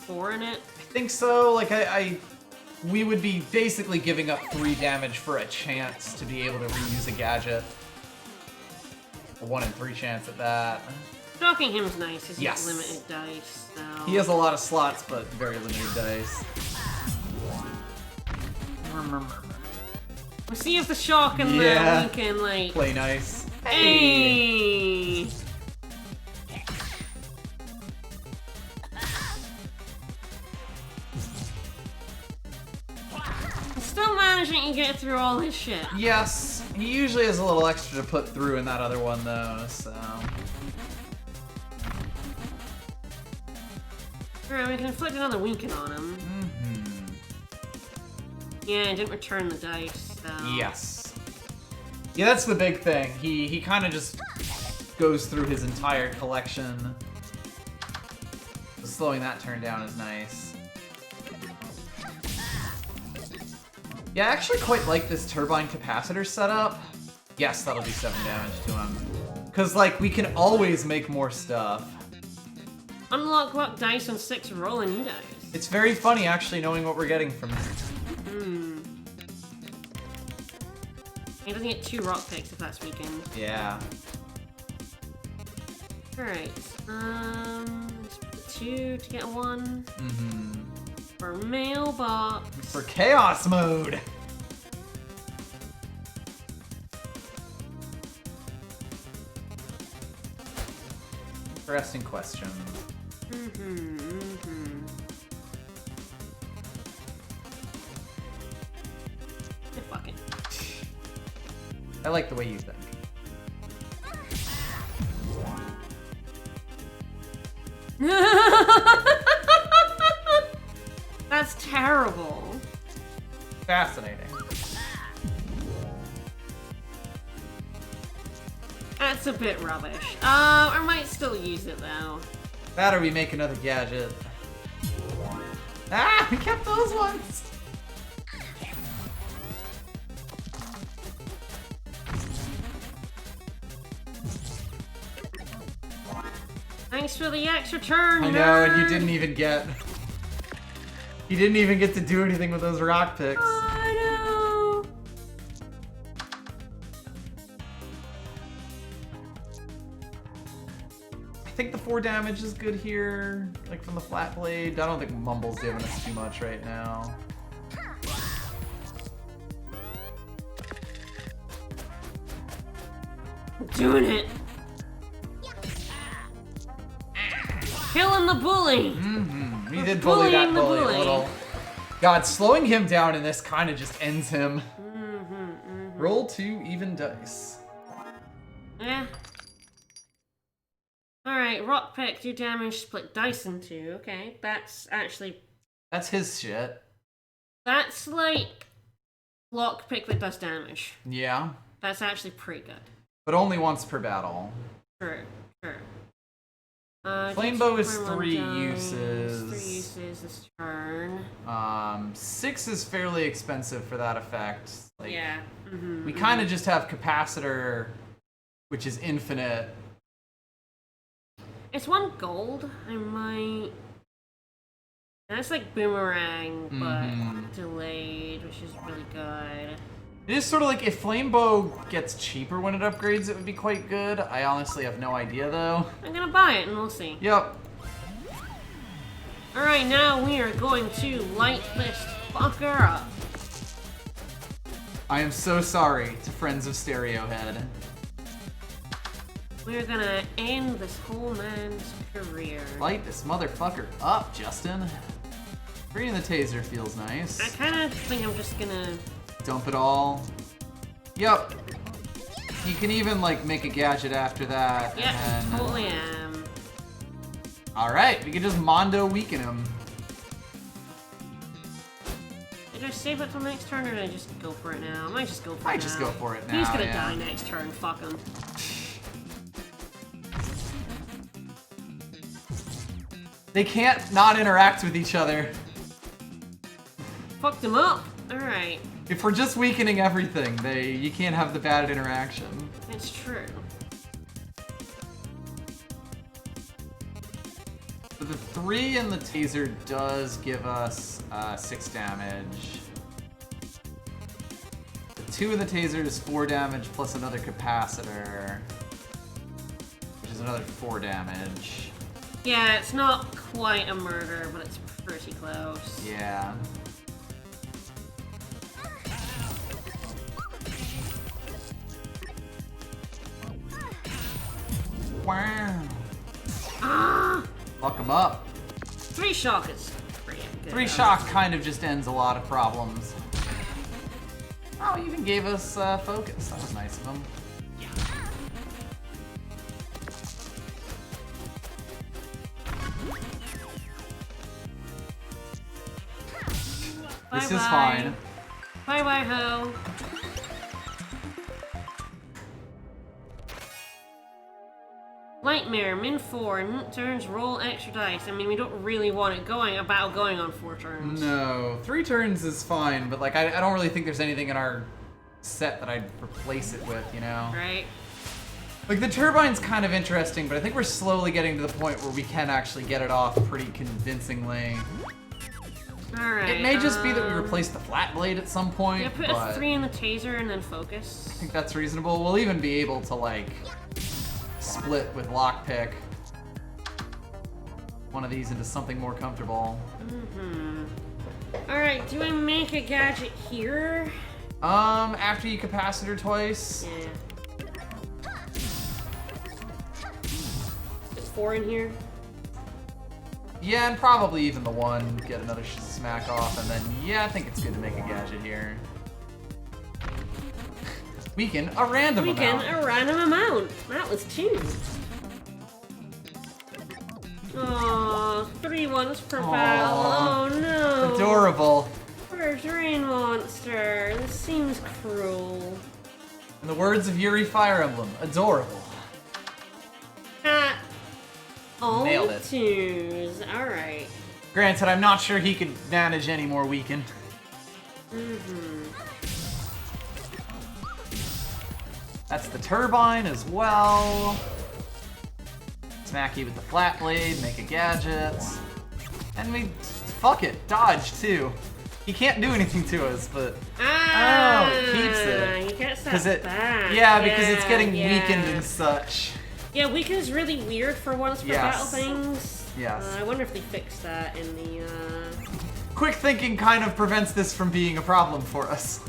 4 in it. I think so. Like, we would be basically giving up 3 damage for a chance to be able to reuse a gadget. A 1 in 3 chance at that. Stalking him's nice, because Yes. he's limited dice, so... He has a lot of slots, but very limited dice. We'll see if the shock and Yeah. the we can, like... Play nice. Hey! Still managing to get through all his shit. Yes, he usually has a little extra to put through in that other one, though, so... Alright, we can inflict another weaken on him. Yeah, I didn't return the dice, so... Yes. Yeah, that's the big thing. He kind of just goes through his entire collection. So slowing that turn down is nice. Yeah, I actually quite like this turbine capacitor setup. Yes, that'll do 7 damage to him. Because, like, we can always make more stuff. Unlock rock dice on 6 rolling new dice. It's very funny, actually, knowing what we're getting from it. He doesn't get 2 rock picks if that's weakened. Yeah. Alright, let's put 2 to get 1. For mailbox. For chaos mode! Interesting question. Yeah, fuck it. I like the way you think. That's terrible. Fascinating. That's a bit rubbish. I might still use it though. That or we make another gadget. Ah, we kept those ones! Thanks for the extra turn, I know, and you didn't even get... You didn't even get to do anything with those rock picks. I know. I think the 4 damage is good here, like from the flat blade. I don't think Mumble's giving us too much right now. Doing it. Killing the bully. We did bully that Bullying the bully a bully. little. God, slowing him down in this kind of just ends him. Roll 2 even dice. Yeah. Alright, rock pick, 2 damage, split dice in 2. Okay, that's actually... That's his shit. That's like... lock pick that does damage. Yeah. That's actually pretty good. But only once per battle. True, true. Flame bow is Purple 3 dice, uses. 3 uses this turn. 6 is fairly expensive for that effect. Like, Yeah. we kind of just have capacitor, which is infinite. It's 1 gold. I might... That's like boomerang, but delayed, which is really good. It is sort of like if flame bow gets cheaper when it upgrades, it would be quite good. I honestly have no idea though. I'm gonna buy it and we'll see. Yep. Alright, now we are going to light this fucker up. I am so sorry to friends of Stereohead. We're gonna end this whole man's career. Light this motherfucker up, Justin. Freeing the taser feels nice. I kinda think I'm just gonna... Dump it all. Yep. You can even like make a gadget after that. Yep, and... totally am. Alright, we can just Mondo weaken him. Did I save it till next turn or did I just go for it now? I might just go for it now. Just go for it now. He's gonna yeah. die next turn, fuck him. They can't not interact with each other. fucked him up. Alright. If we're just weakening everything, you can't have the bad interaction. It's true. So the 3 in the taser does give us 6 damage. The 2 in the taser is 4 damage plus another capacitor, which is another 4 damage. Yeah, it's not quite a murder, but it's pretty close. Yeah. Wow. Ah! Fuck him up. 3 shock is pretty good. 3 shock kind of just ends a lot of problems. Oh, he even gave us focus. That was nice of him. This is fine. Bye bye ho. Nightmare, min 4, turns, roll extra dice. I mean, we don't really want it going on 4 turns. No, 3 turns is fine, but like I don't really think there's anything in our set that I'd replace it with, you know? Right. Like the turbine's kind of interesting, but I think we're slowly getting to the point where we can actually get it off pretty convincingly. Alright. It may just be that we replace the flat blade at some point, Yeah, put but a 3 in the taser and then focus. I think that's reasonable. We'll even be able to like split with lockpick one of these into something more comfortable. Mm-hmm. Alright, do I make a gadget here? After you capacitor twice. Yeah. Is 4 in here? Yeah, and probably even the 1, get another smack off, and then, yeah, I think it's good to make a gadget here. Weaken a random amount. Weaken a random amount. That was 2. Aww, 3 ones per battle. Oh no. Adorable. Poor drain monster. This seems cruel. In the words of Yuri Fire Emblem, adorable. Ah. All Nailed it. 2s. Alright. Granted, I'm not sure he could manage any more weaken. Mm-hmm. That's the turbine as well. Smack you with the flat blade, make a gadget. And we, fuck it, dodge too. He can't do anything to us, but it keeps it. You can't stop back. Yeah, because it's getting weakened and such. Yeah, weaken is really weird for once for battle things. Yes. I wonder if they fixed that in the, Quick thinking kind of prevents this from being a problem for us.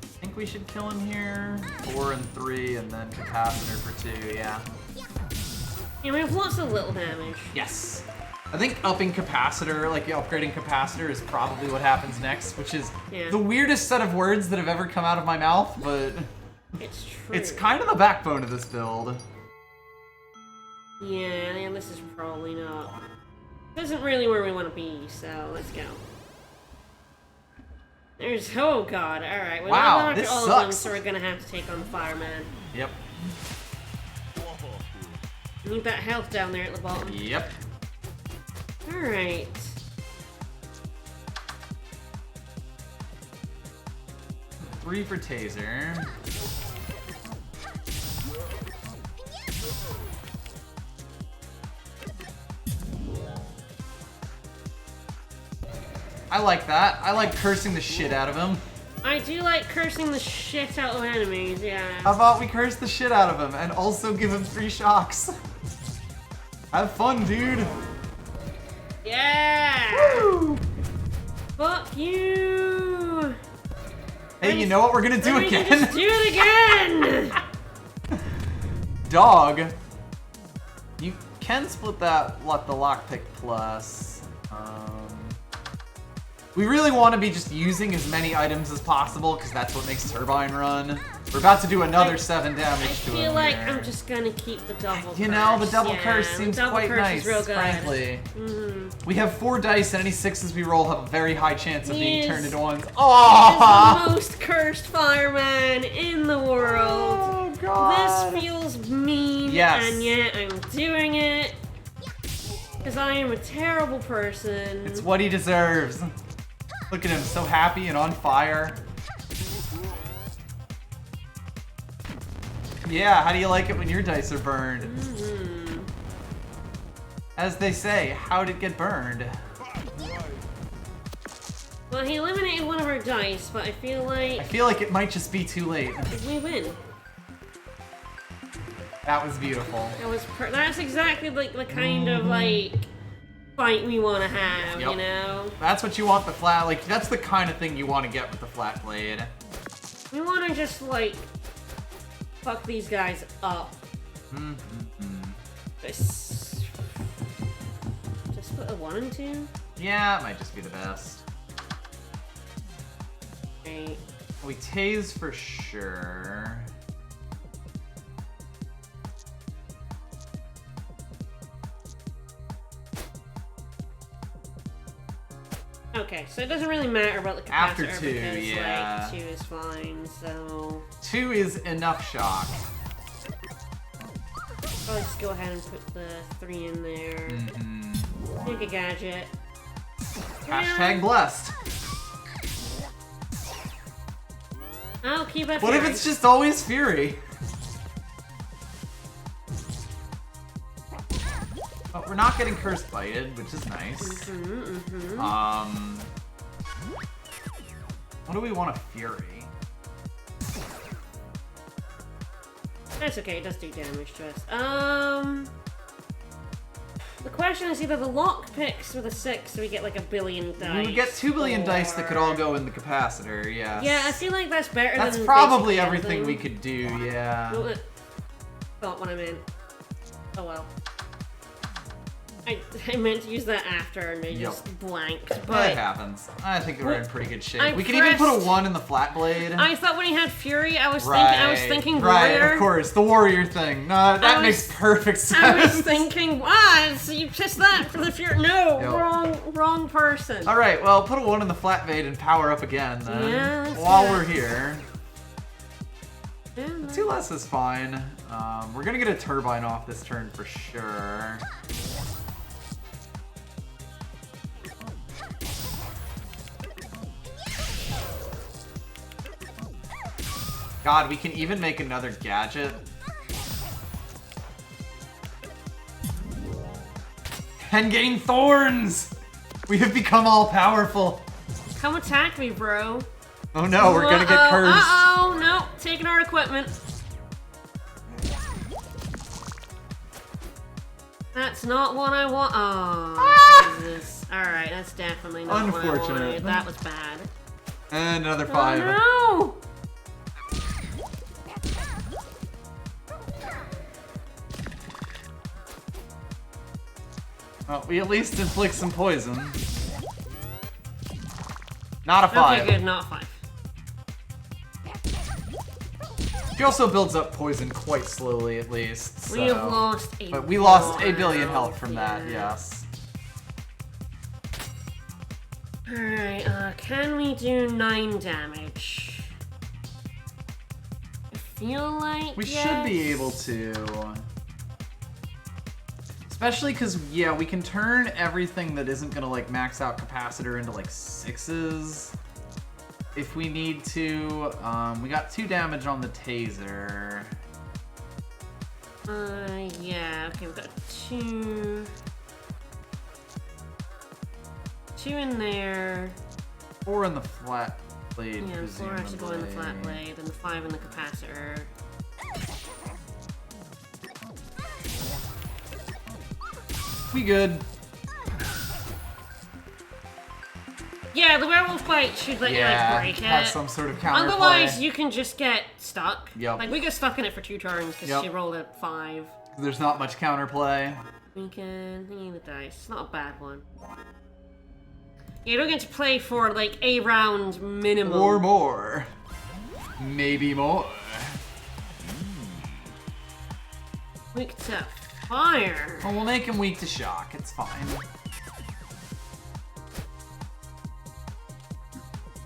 I think we should kill him here. 4 and 3, and then capacitor for 2, yeah. Yeah, we have lots of little damage. Yes. I think upping capacitor, like upgrading capacitor, is probably what happens next, which is the weirdest set of words that have ever come out of my mouth, but it's true. It's kind of the backbone of this build. Yeah, this is probably not. This isn't really where we want to be, so let's go. There's, oh god, alright. Well, wow, not this all sucks. of them, so we're gonna have to take on the fireman. Yep. Need that health down there at the bottom. Yep. Alright. Three for taser. I like that. I like cursing the shit out of him. I do like cursing the shit out of enemies, yeah. How about we curse the shit out of him and also give him 3 shocks? Have fun, dude. Yeah! Woo! Fuck you! Hey, you know what? We're gonna do again. Just do it again! Dog. You can split that, the lockpick plus. We really want to be just using as many items as possible because that's what makes Turbine run. We're about to do another 7 damage to him. I feel like here. I'm just gonna keep the double curse. You know, the double curse seems double quite curse nice, is real good. frankly. Mm-hmm. We have 4 dice, and any 6s we roll have a very high chance of being He turned is- into 1s. He Oh! is the most cursed fireman in the world. Oh, God. This feels mean Yes. and yet I'm doing it because I am a terrible person. It's what he deserves. Look at him, so happy and on fire. Yeah, how do you like it when your dice are burned? As they say, how'd it get burned? Well, he eliminated one of our dice, but I feel like it might just be too late. we win. That was beautiful. That's exactly like the kind of like fight we want to have, Yep. you know? That's what you want the flat, like, that's the kind of thing you want to get with the flat blade. We want to just like fuck these guys up. Just put a 1 and 2. Yeah, it might just be the best. Right. We tase for sure. Okay, so it doesn't really matter about the capacitor After 2, because yeah. like 2 is fine. So 2 is enough shock. I'll just go ahead and put the 3 in there. Make a gadget. Hashtag blessed. I'll keep it. What if it's just always Fury? But we're not getting curse bited, which is nice. What do we want a Fury? That's okay, it does do damage to us. The question is either the lock picks with a 6 so we get like a billion dice. We get 2 billion dice that could all go in the capacitor, yes. Yeah, I feel like that's better than That's probably basically everything we could do, yeah. Thought what I meant. Oh well. I meant to use that after and they just blanked. But it happens. I think we're in pretty good shape. I We can even put a 1 in the flat blade. I thought when he had Fury, I was thinking right, warrior. of course, the warrior thing. No, that makes perfect sense. I was thinking, what? So you pissed that for the Fury? No, wrong person. All right, well, put a 1 in the flat blade and power up again then. Yeah, while we're here. Yeah, 2 less is fine. We're gonna get a turbine off this turn for sure. God, we can even make another gadget. And gain thorns! We have become all powerful. Come attack me, bro. Oh no, we're gonna get cursed. Uh-oh, no, taking our equipment. That's not what I want. Oh, Jesus. Alright, that's definitely not what I wanted. That was bad. And another 5. Oh, no! Well, we at least inflict some poison. Not a 5. Okay, good, not 5. He also builds up poison quite slowly, at least. So. We have lost a But we lost a billion health from that, yes. Alright, can we do 9 damage? I feel like we should be able to. Especially because, yeah, we can turn everything that isn't going to, like, max out capacitor into, like, 6s. If we need to. We got 2 damage on the taser. Yeah, okay, we've got 2. 2 in there. 4 in the flat blade, Yeah, 4 has to go in the flat presumably. blade, and the 5 in the capacitor. We good. Yeah, the werewolf bite should let you like break it. have some sort of counterplay. Otherwise, you can just get stuck. Yep. Like, we get stuck in it for 2 turns because she rolled a 5. There's not much counterplay. We can hang the dice. It's not a bad one. You don't get to play for like a round minimum. Or more. Maybe more. Weak to fire. Well, we'll make him weak to shock. It's fine.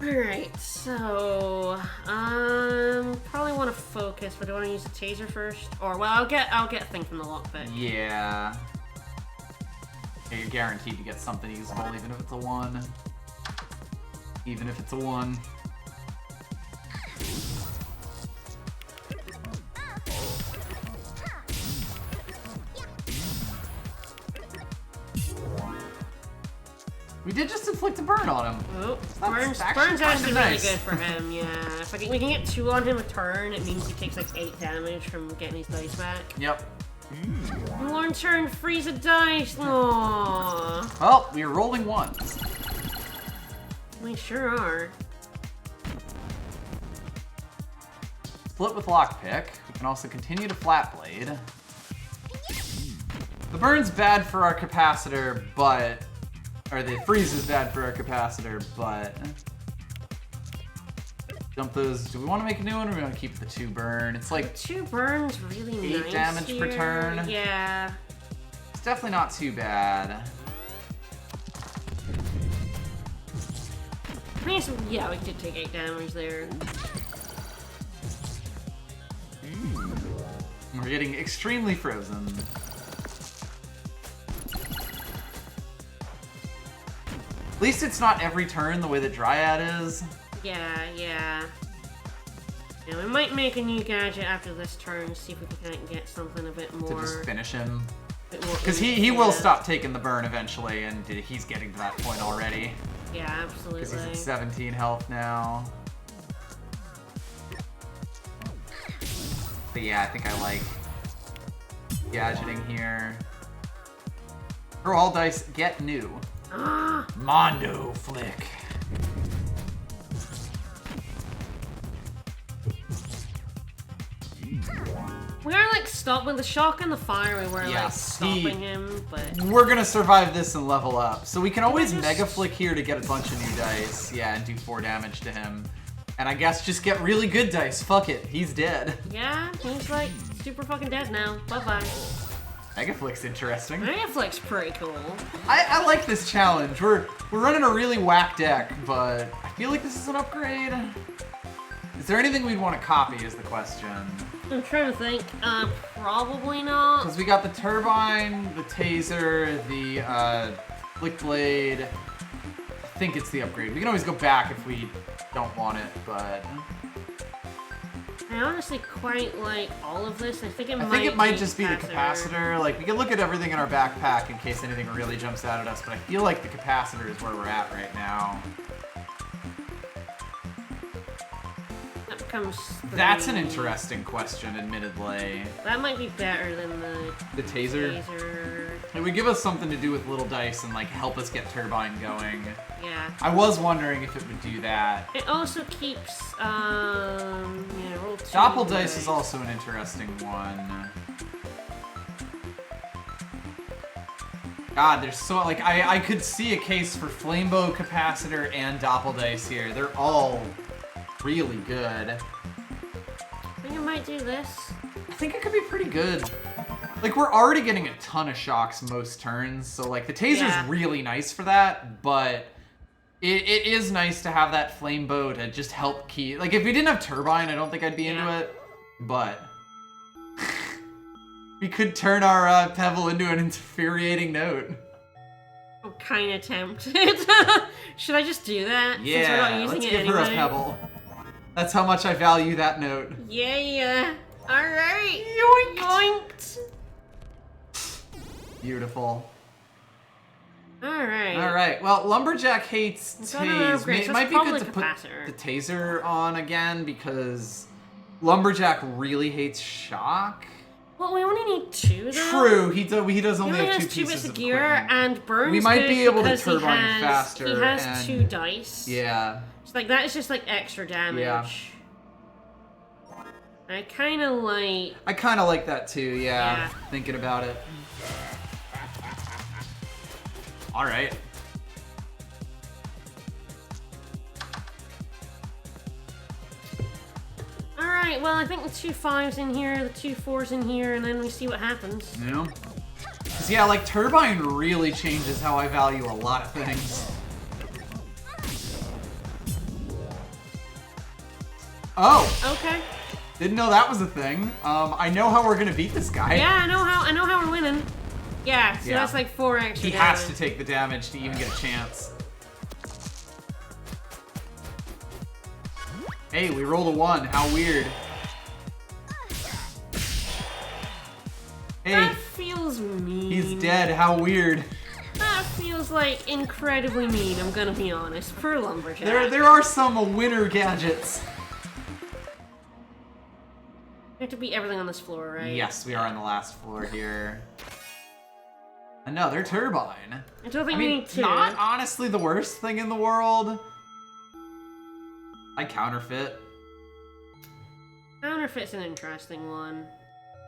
Alright, so probably want to focus, but do I want to use the taser first? Or well, I'll get a thing from the lockpick. Yeah. Okay, you're guaranteed to get something usable, even if it's a 1. Even if it's a 1. We did just inflict a burn on him. Oh, That's Burns actually really nice. good for him, yeah. If we can get 2 on him a turn, it means he takes like 8 damage from getting his dice back. Yep. One turn, freeze a dice! Aww. Well, we're rolling 1s. We sure are. Split with lockpick. We can also continue to flat blade. The burn's bad for our capacitor, but... Or the freeze is bad for our capacitor, but... Dump those. Do we want to make a new one, or do we want to keep the 2 burn? It's like 2 burns really 8 nice damage here. per turn. Yeah. It's definitely not too bad. I mean, yeah, we did take 8 damage there. We're getting extremely frozen. At least it's not every turn the way that Dryad is. Yeah. Yeah, we might make a new gadget after this turn, see if we can't get something a bit more... To just finish him. Because he will stop taking the burn eventually, and he's getting to that point already. Yeah, absolutely. Because he's at 17 health now. But yeah, I think I like gadgeting here. Throw all dice, get new. Mondo flick. We are like stopped with the shock and the fire. We were like Yes, stopping him, but We're gonna survive this and level up. So we can always just- mega flick here to get a bunch of new dice. Yeah, and do 4 damage to him. And I guess just get really good dice. Fuck it, he's dead. yeah, he's like super fucking dead now. Bye bye. Mega flick's interesting. Megaflick's pretty cool. I like this challenge. We're running a really whack deck, but I feel like this is an upgrade. Is there anything we'd want to copy is the question. I'm trying to think. Probably not. Because we got the turbine, the taser, the flick blade. I think it's the upgrade. We can always go back if we don't want it, but I honestly quite like all of this. I think it might just be the capacitor. Like, we can look at everything in our backpack in case anything really jumps out at us, but I feel like the capacitor is where we're at right now. That becomes 3. That's an interesting question, admittedly. That might be better than The taser? It would give us something to do with little dice and, like, help us get turbine going. Yeah. I was wondering if it would do that. It also keeps, yeah, roll 2 Doppel dice is also an interesting one. God, there's so, like, I could see a case for Flamebow, Capacitor, and Doppel dice here. They're all really good. I think I might do this. I think it could be pretty good. Like, we're already getting a ton of shocks most turns, so, like, the taser's really nice for that, but it is nice to have that flame bow to just help keep... Like, if we didn't have turbine, I don't think I'd be into it, but... we could turn our pebble into an infuriating note. I'm kind of tempted. Should I just do that? Yeah, since we're not using let's it give anyway? her a pebble. That's how much I value that note. Yeah. Alright. Yoink. Yoinked. Beautiful. Alright. Alright, well, Lumberjack hates tase. It might be good to put capacitor. the taser on again because Lumberjack really hates shock. Well, we only need 2 though. True, he does only He have has 2 2 pieces bits of of gear, equipment. and Burns We might good be able to because turbine faster He has and- 2 dice. Yeah. So, like, that is just, like, extra damage. Yeah. I kind of like... I kind of like that too, yeah. Thinking about it. Alright. Alright, well, I think the 2 5s in here, the 2 4s in here, and then we see what happens. Yeah. Because, yeah, like, Turbine really changes how I value a lot of things. Oh, Okay. didn't know that was a thing. I know how we're gonna beat this guy. Yeah, I know how we're winning. Yeah, so Yeah. that's like 4 extra He damage. has to take the damage to even get a chance. Hey, we rolled a 1. How weird. Hey, That feels mean. he's dead. How weird. That feels like incredibly mean, I'm gonna be honest. For Lumberjack. There are some winner gadgets. We have to beat everything on this floor, right? Yes, we are on the last floor here. Another turbine. I don't think I we mean, need 2. not honestly the worst thing in the world. I counterfeit. Counterfeit's an interesting one.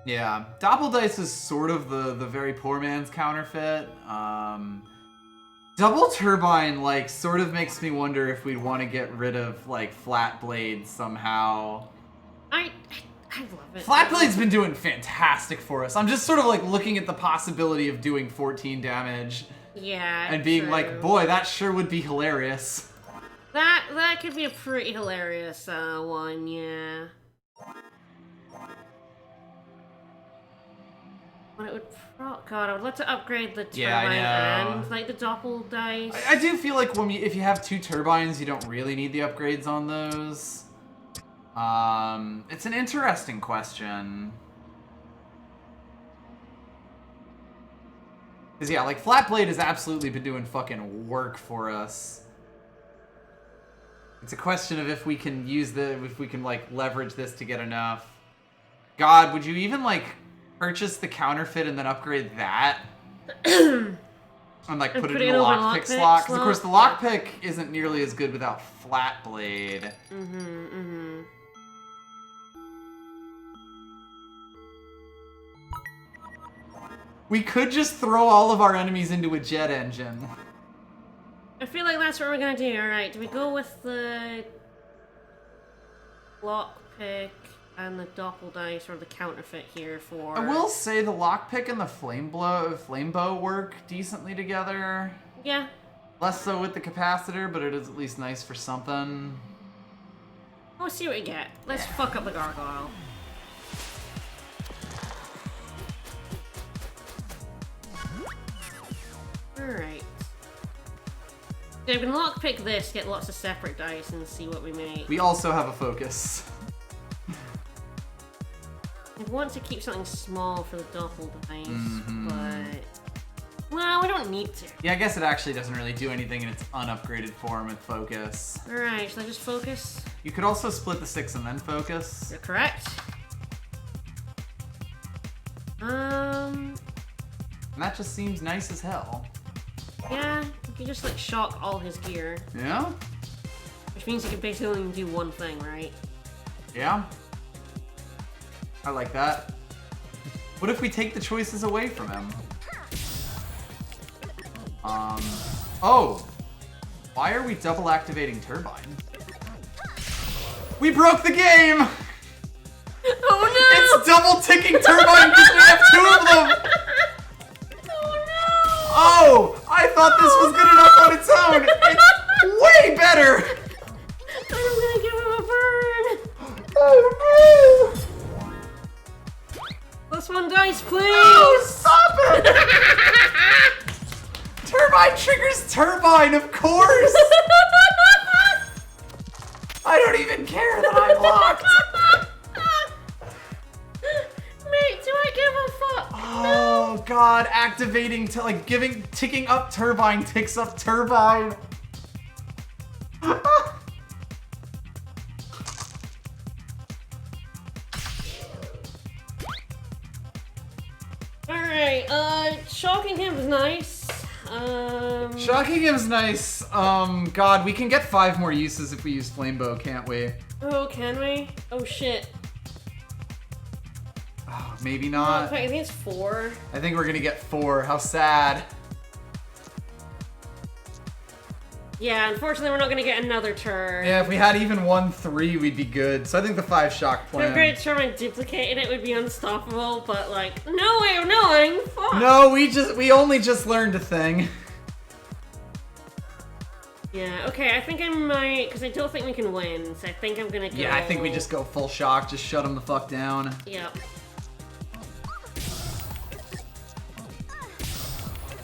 Yeah, Doppeldice is sort of the very poor man's counterfeit. Double Turbine, like, sort of makes me wonder if we'd want to get rid of, like, Flat Blade somehow. I love it. Flat Blade's been doing fantastic for us. I'm just sort of, like, looking at the possibility of doing 14 damage Yeah. and being true. like, boy, that sure would be hilarious. That could be a pretty hilarious one, yeah. But it would God, I would love to upgrade the turbine Yeah, I know. and like the doppel dice. I do feel like if you have 2 turbines, you don't really need the upgrades on those. It's an interesting question. Because yeah, like Flat Blade has absolutely been doing fucking work for us. It's a question of if we can like leverage this to get enough. God, would you even like purchase the counterfeit and then upgrade that? And like put it in a lockpick slot? Because of course the lockpick isn't nearly as good without Flat Blade. We could just throw all of our enemies into a jet engine. I feel like that's what we're gonna do. Alright, do we go with the lockpick and the doppel dice or the counterfeit here for... I will say the lockpick and the flame bow work decently together. Yeah. Less so with the capacitor, but it is at least nice for something. We'll see what we get. Let's fuck up the gargoyle. Alright. So we can lockpick this, get lots of separate dice, and see what we make. We also have a focus. I want to keep something small for the doppel dice, but... Well, we don't need to. Yeah, I guess it actually doesn't really do anything in its unupgraded form with focus. Alright, should I just focus? You could also split the 6 and then focus. You're correct. And that just seems nice as hell. Yeah, you can just like shock all his gear. Yeah? Which means you can basically only do one thing, right? Yeah. I like that. What if we take the choices away from him? Oh! Why are we double activating Turbine? We broke the game! Oh no! It's double ticking Turbine because we have 2 of them! Oh no! Oh! I thought this was good enough on its own! It's way better! I'm gonna give him a burn! Oh no! Plus 1 dice, please! Oh, stop it! Turbine triggers Turbine, of course! I don't even care that I'm locked! Mate, do I give a fuck? Oh god, activating to like ticking up Turbine ticks up Turbine. Alright, shocking him was nice. Shocking him's nice. God, we can get 5 more uses if we use Flame Bow, can't we? Oh, can we? Oh shit. Oh, maybe Oh, not. I think it's 4. I think we're gonna get 4. How sad. Yeah, unfortunately we're not gonna get another turn. Yeah, if we had even 1-3, we'd be good. So I think the 5 shock plan. Great Sherman duplicating it would be unstoppable, but like, no way of knowing. Fuck. No, we only just learned a thing. Yeah, okay, I think I might, because I don't think we can win, so I think I'm gonna go... Yeah, I think we just go full shock, just shut him the fuck down. Yep.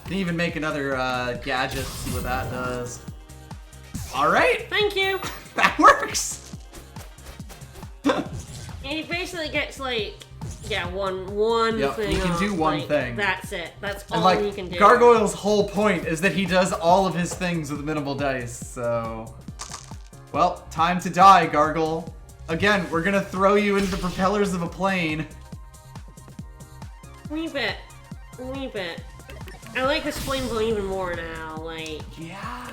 Can even make another gadget, see what that does. Alright! Thank you! That works! He basically gets, like, yeah, one Yep, thing he can off, do one like, thing. That's it. That's all And like, he can do. Gargoyle's whole point is that he does all of his things with minimal dice, so... Well, time to die, Gargoyle. Again, we're gonna throw you into the propellers of a plane. Wee bit. Wee bit. I like this flame blow even more now, like... Yeah.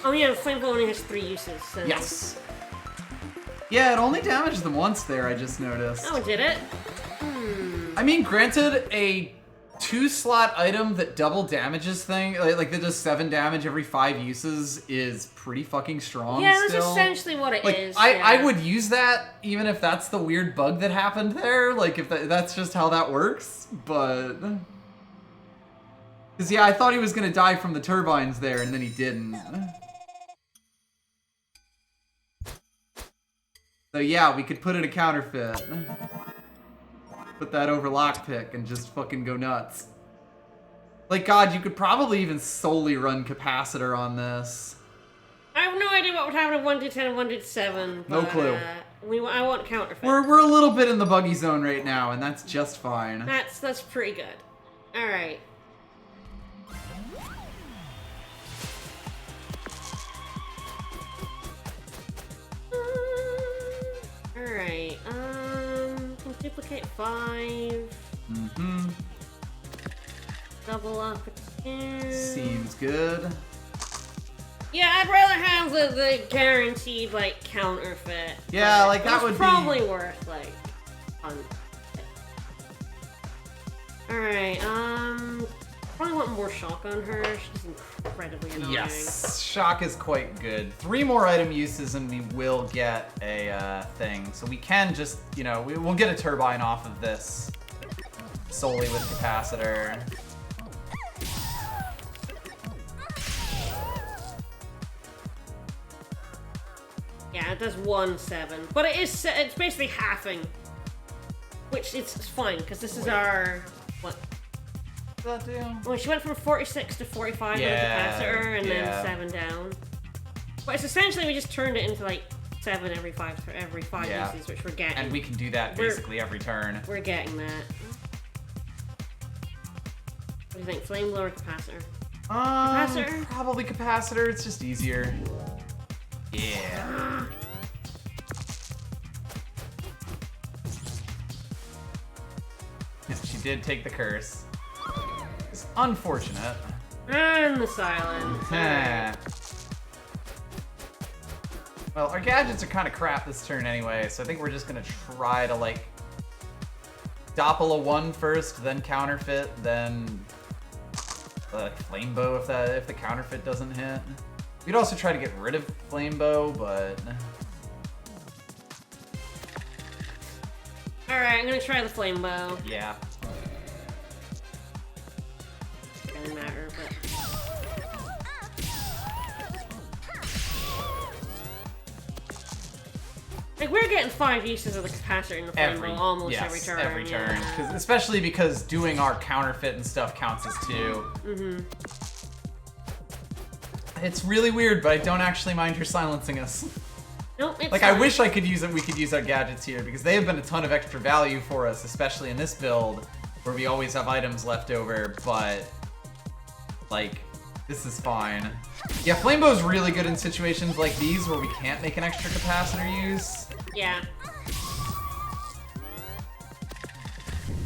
Oh yeah, flame blow only has 3 uses, so... Yes. Yeah, it only damaged them once there, I just noticed. Oh, did it? I mean, granted, a 2-slot item that double damages like that does 7 damage every 5 uses is pretty fucking strong. Yeah, that's still. essentially what it Like, is. I would use that even if that's the weird bug that happened there. Like, if that's just how that works, but... Because, yeah, I thought he was going to die from the turbines there, and then he didn't. So, yeah, we could put in a counterfeit. Put that over lockpick and just fucking go nuts. Like, God, you could probably even solely run capacitor on this. I have no idea what would happen if 1 did 10 and 1 did 7. No But, clue. I want counterfeit. We're a little bit in the buggy zone right now, and that's just fine. That's pretty good. Alright. Alright, can duplicate 5. Mm-hmm. Double up again. Seems good. Yeah, I'd rather have the guaranteed, like, counterfeit. Yeah, but like, that it's would be- probably worth, like, fun. Alright, probably want more shock on her. She's incredibly annoying. Yes, shock is quite good. 3 more item uses and we will get a thing. So we can just, you know, we'll get a turbine off of this solely with capacitor. Yeah, it does 1-7, but it's basically halving, which it's fine because this is our what? What's that do? Well, she went from 46 to 45 Yeah, with the capacitor, and yeah. then 7 down. But it's essentially we just turned it into like 7 every 5 Yeah. uses, which we're getting. And we can do that basically every turn. We're getting that. What do you think, flame blow or capacitor? Capacitor? Probably capacitor. It's just easier. Yeah. She did take the curse. It's unfortunate. And the silence. Alright. Well, our gadgets are kind of crap this turn anyway, so I think we're just gonna try to like doppel a 1 first, then counterfeit, then flame bow if the counterfeit doesn't hit. We'd also try to get rid of flame bow, but Alright, I'm gonna try the flame bow. yeah. Doesn't matter, but like we're getting 5 uses of the capacitor in the flame bow almost every turn. Every turn. Yeah. Especially because doing our counterfeit and stuff counts as 2. Mm-hmm. It's really weird, but I don't actually mind her silencing us. Nope, it's Like, fine. I wish I could use it. We could use our gadgets here because they have been a ton of extra value for us, especially in this build where we always have items left over. But like, this is fine. Yeah, Flamebow's really good in situations like these where we can't make an extra capacitor use. Yeah.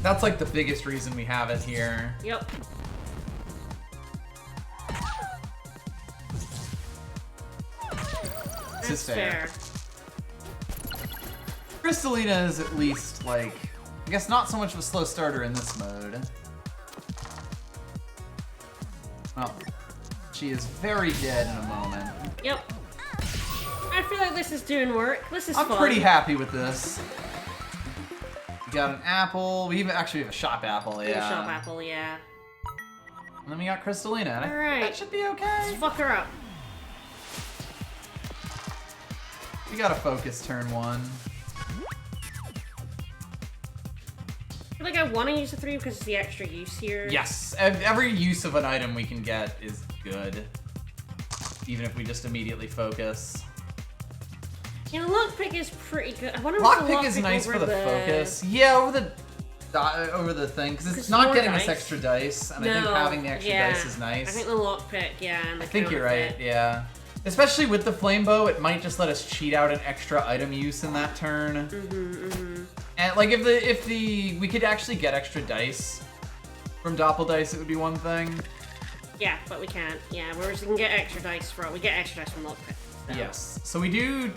That's like the biggest reason we have it here. Yep. This is That's fair. Crystalina is at least like, I guess not so much of a slow starter in this mode. Well, she is very dead in a moment. Yep. I feel like this is doing work. This is I'm fun. pretty happy with this. We got an apple. We even actually have a shop apple, yeah. Shop apple, yeah. And then we got Crystalina. All right. That should be okay. Let's fuck her up. We got a focus turn 1. I feel like I want to use the 3 because it's the extra use here. Yes. Every use of an item we can get is good. Even if we just immediately focus. Yeah, the lockpick is pretty good. I wonder if Lockpick is nice for the focus. Yeah, over the thing, because it's not getting us extra dice, and I think having the extra dice is nice. I think the lockpick, and the I think you're right, yeah. Especially with the flame bow, it might just let us cheat out an extra item use in that turn. And like if we could actually get extra dice from Doppel Dice, it would be one thing. Yeah, but we can't. Yeah, whereas we can get extra dice from lockpick. So. Yes. So we do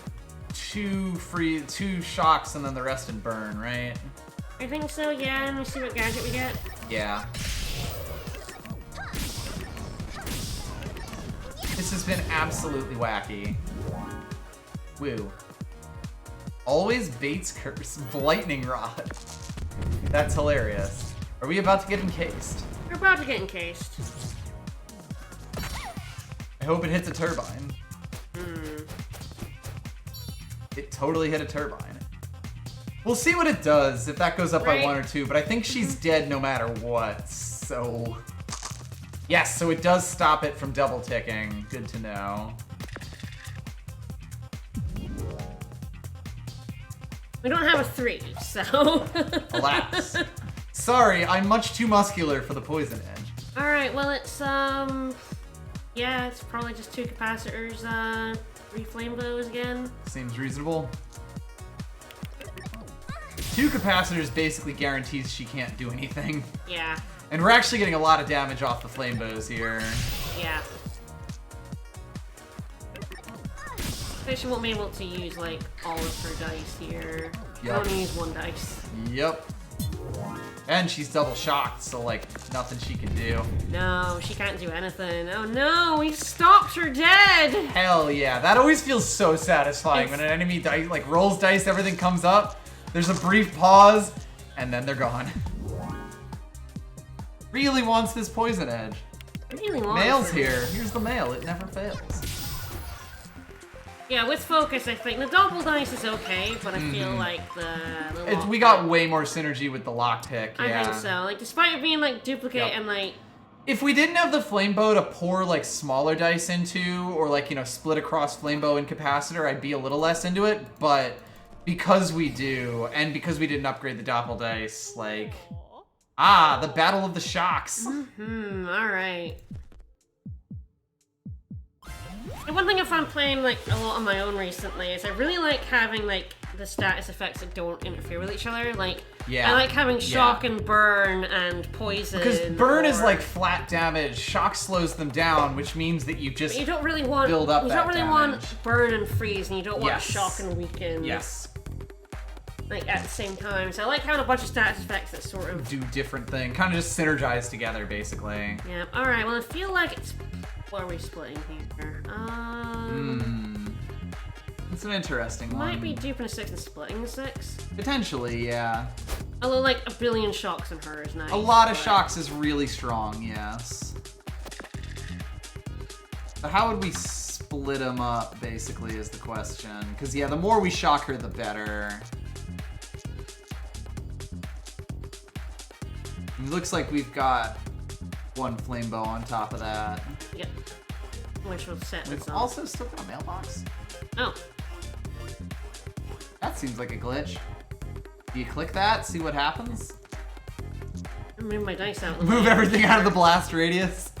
2 shocks and then the rest in burn, right? I think so, yeah, and we see what gadget we get. Yeah. This has been absolutely wacky. Woo. Always Bates Curse, Lightning Rod. That's hilarious. Are we about to get encased? We're about to get encased. I hope it hits a turbine. It totally hit a turbine. We'll see what it does, if that goes up by 1 or 2, but I think she's dead no matter what, so... Yes, so it does stop it from double ticking. Good to know. We don't have a 3, so... Alas. Sorry, I'm much too muscular for the poison edge. Alright, well it's, yeah, it's probably just 2 capacitors, 3 flame bows again. Seems reasonable. 2 capacitors basically guarantees she can't do anything. Yeah. And we're actually getting a lot of damage off the flame bows here. Yeah. So she won't be able to use, like, all of her dice here. She can only use 1 dice. Yep. And she's double shocked, so, like, nothing she can do. No, she can't do anything. Oh no, we stopped her dead! Hell yeah. That always feels so satisfying when an enemy like rolls dice, everything comes up. There's a brief pause, and then they're gone. Really wants this poison edge. Really wants Mail's it. here. Here's the mail. It never fails. Yeah, with focus, I think the double dice is okay, but I feel like the We got way more synergy with the lockpick. Yeah. I think so. Like, despite it being like duplicate and like. If we didn't have the flame bow to pour like smaller dice into, or like, you know, split across flame bow and capacitor, I'd be a little less into it. But because we do, and because we didn't upgrade the doppel dice, like, the battle of the shocks. Alright. And one thing I found playing like a lot on my own recently is I really like having like the status effects that don't interfere with each other. Like, I like having shock and burn and poison. Because burn is like flat damage, shock slows them down, which means that you just you don't really want build up you that don't really damage. Want burn and freeze, and you don't want shock and weaken. Yes. Like at the same time. So I like having a bunch of status effects that sort of do different things, kind of just synergize together, basically. Yeah. All right. Well, I feel like it's. What are we splitting here? It's an interesting one. Might be duping a 6 and splitting a 6. Potentially, yeah. Although, like, a billion shocks in her is nice. A lot of shocks is really strong, yes. But how would we split them up, basically, is the question. Because, yeah, the more we shock her, the better. It looks like we've got 1 flame bow on top of that. Yep. Which will set this We've up. also still got a mailbox. Oh. That seems like a glitch. Do you click that, see what happens? Move my dice out of the Move way. everything out of the blast radius.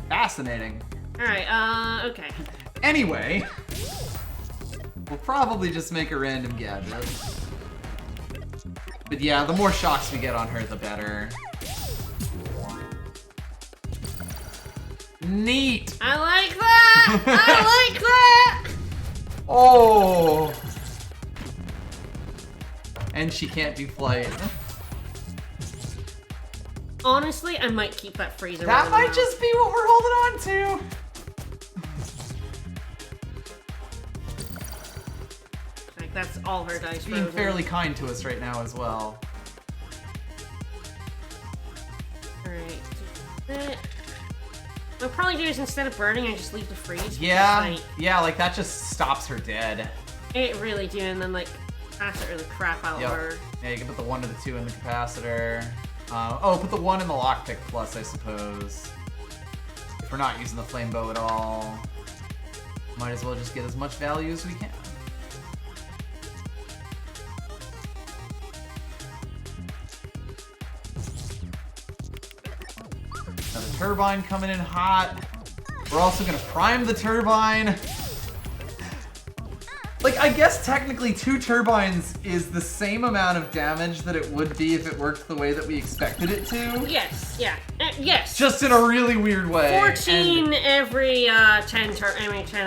Fascinating. Alright, okay. Anyway, we'll probably just make a random gadget. But yeah, the more shocks we get on her, the better. Neat! I like that! I like that! Oh! And she can't do flight. Honestly, I might keep that freezer. That might just be what we're holding on to. that's all her dice Being frozen. fairly kind to us right now as well. Alright. What I'll probably do is instead of burning, I just leave the freeze. Yeah, because, yeah, like that just stops her dead. it really do, and then like capacitor the crap out of her. Yeah, you can put the 1 to the 2 in the capacitor. Oh, put the 1 in the lockpick plus, I suppose. If we're not using the flame bow at all, might as well just get as much value as we can. Another turbine coming in hot. We're also gonna prime the turbine. Like, I guess technically 2 turbines is the same amount of damage that it would be if it worked the way that we expected it to. Yes, yeah, yes. Just in a really weird way. 14 and, every 10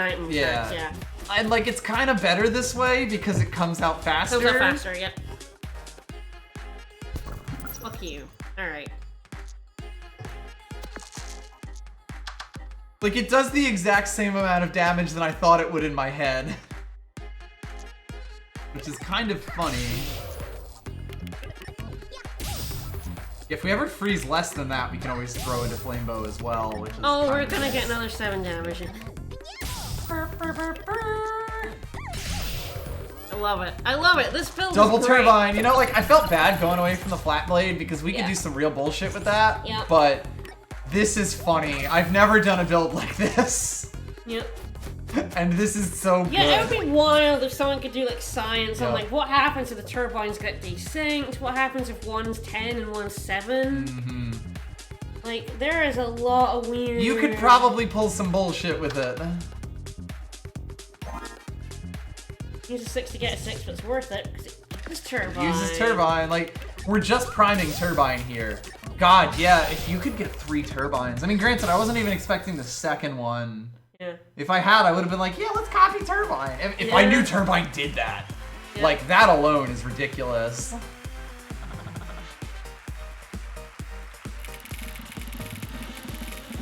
items. Yeah. Yeah. And like, it's kind of better this way because it comes out faster. Goes up faster, yep. Fuck you. Alright. Like, it does the exact same amount of damage that I thought it would in my head. Which is kind of funny. If we ever freeze less than that, we can always throw into flame bow as well, which is Oh, we're kind of gonna nice. get another 7 damage. Burr, burr, burr, burr. I love it. I love it. This build Double is great. turbine. You know, like, I felt bad going away from the flat blade because we could Yeah. do some real bullshit with that. Yeah. But this is funny. I've never done a build like this. Yep. And this is so good. Yeah, it would be wild if someone could do like science on Yeah. like what happens if the turbines get desynced, what happens if one's 10 and one's 7. Mm-hmm. Like, there is a lot of weird... You could probably pull some bullshit with it. Use a 6 to get a 6, but it's worth it, because it uses turbine. Uses turbine. Like, we're just priming turbine here. God, yeah, if you could get 3 turbines. I mean, granted, I wasn't even expecting the second one. Yeah. If I had, I would have been like, yeah, let's copy turbine. If I Yeah. knew turbine did that. Yeah. Like, that alone is ridiculous.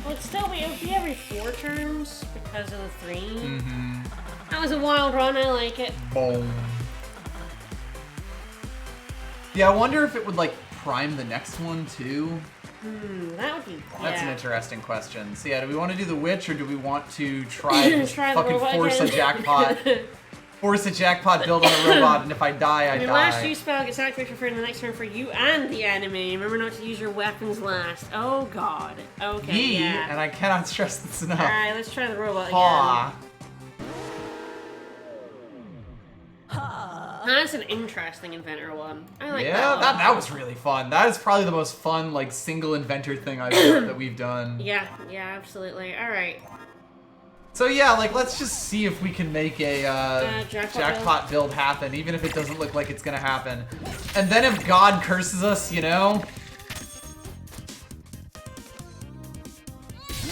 Well, it would be every 4 turns, because of the 3. Mm-hmm. That was a wild run, I like it. Boom. Yeah, I wonder if it would, like, prime the next one, too. That would be... That's an yeah. interesting question. So yeah, do we want to do the witch or do we want to try to Try the fucking robot force again. a jackpot? Force a jackpot build on a robot, and if I die, I Your die. last use spell gets activated for the next turn for you and the enemy. Remember not to use your weapons last. Oh god. Okay, Yee, yeah. and I cannot stress this enough. Alright, let's try the robot Paw. again. That's an interesting inventor one. I like Yeah, that one. that was really fun. That is probably the most fun, like, single inventor thing that we've done. Yeah, absolutely. Alright. So yeah, like, let's just see if we can make a jackpot build happen, even if it doesn't look like it's gonna happen. And then if God curses us, you know?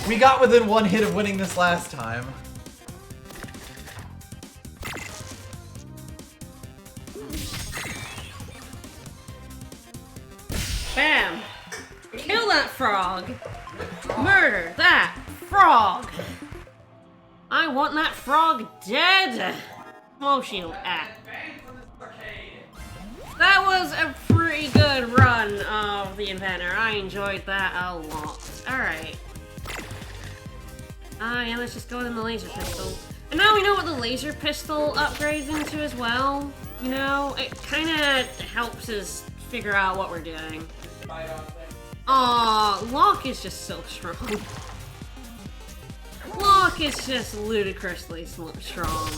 We got within 1 hit of winning this last time. Bam! Kill that frog! Murder that frog! I want that frog dead! Flow shield, That was a pretty good run of the inventor. I enjoyed that a lot. Alright. Yeah, let's just go in the laser pistol. And now we know what the laser pistol upgrades into as well. You know, it kind of helps us figure out what we're doing. Aw, Locke is just so strong. Locke is just ludicrously strong.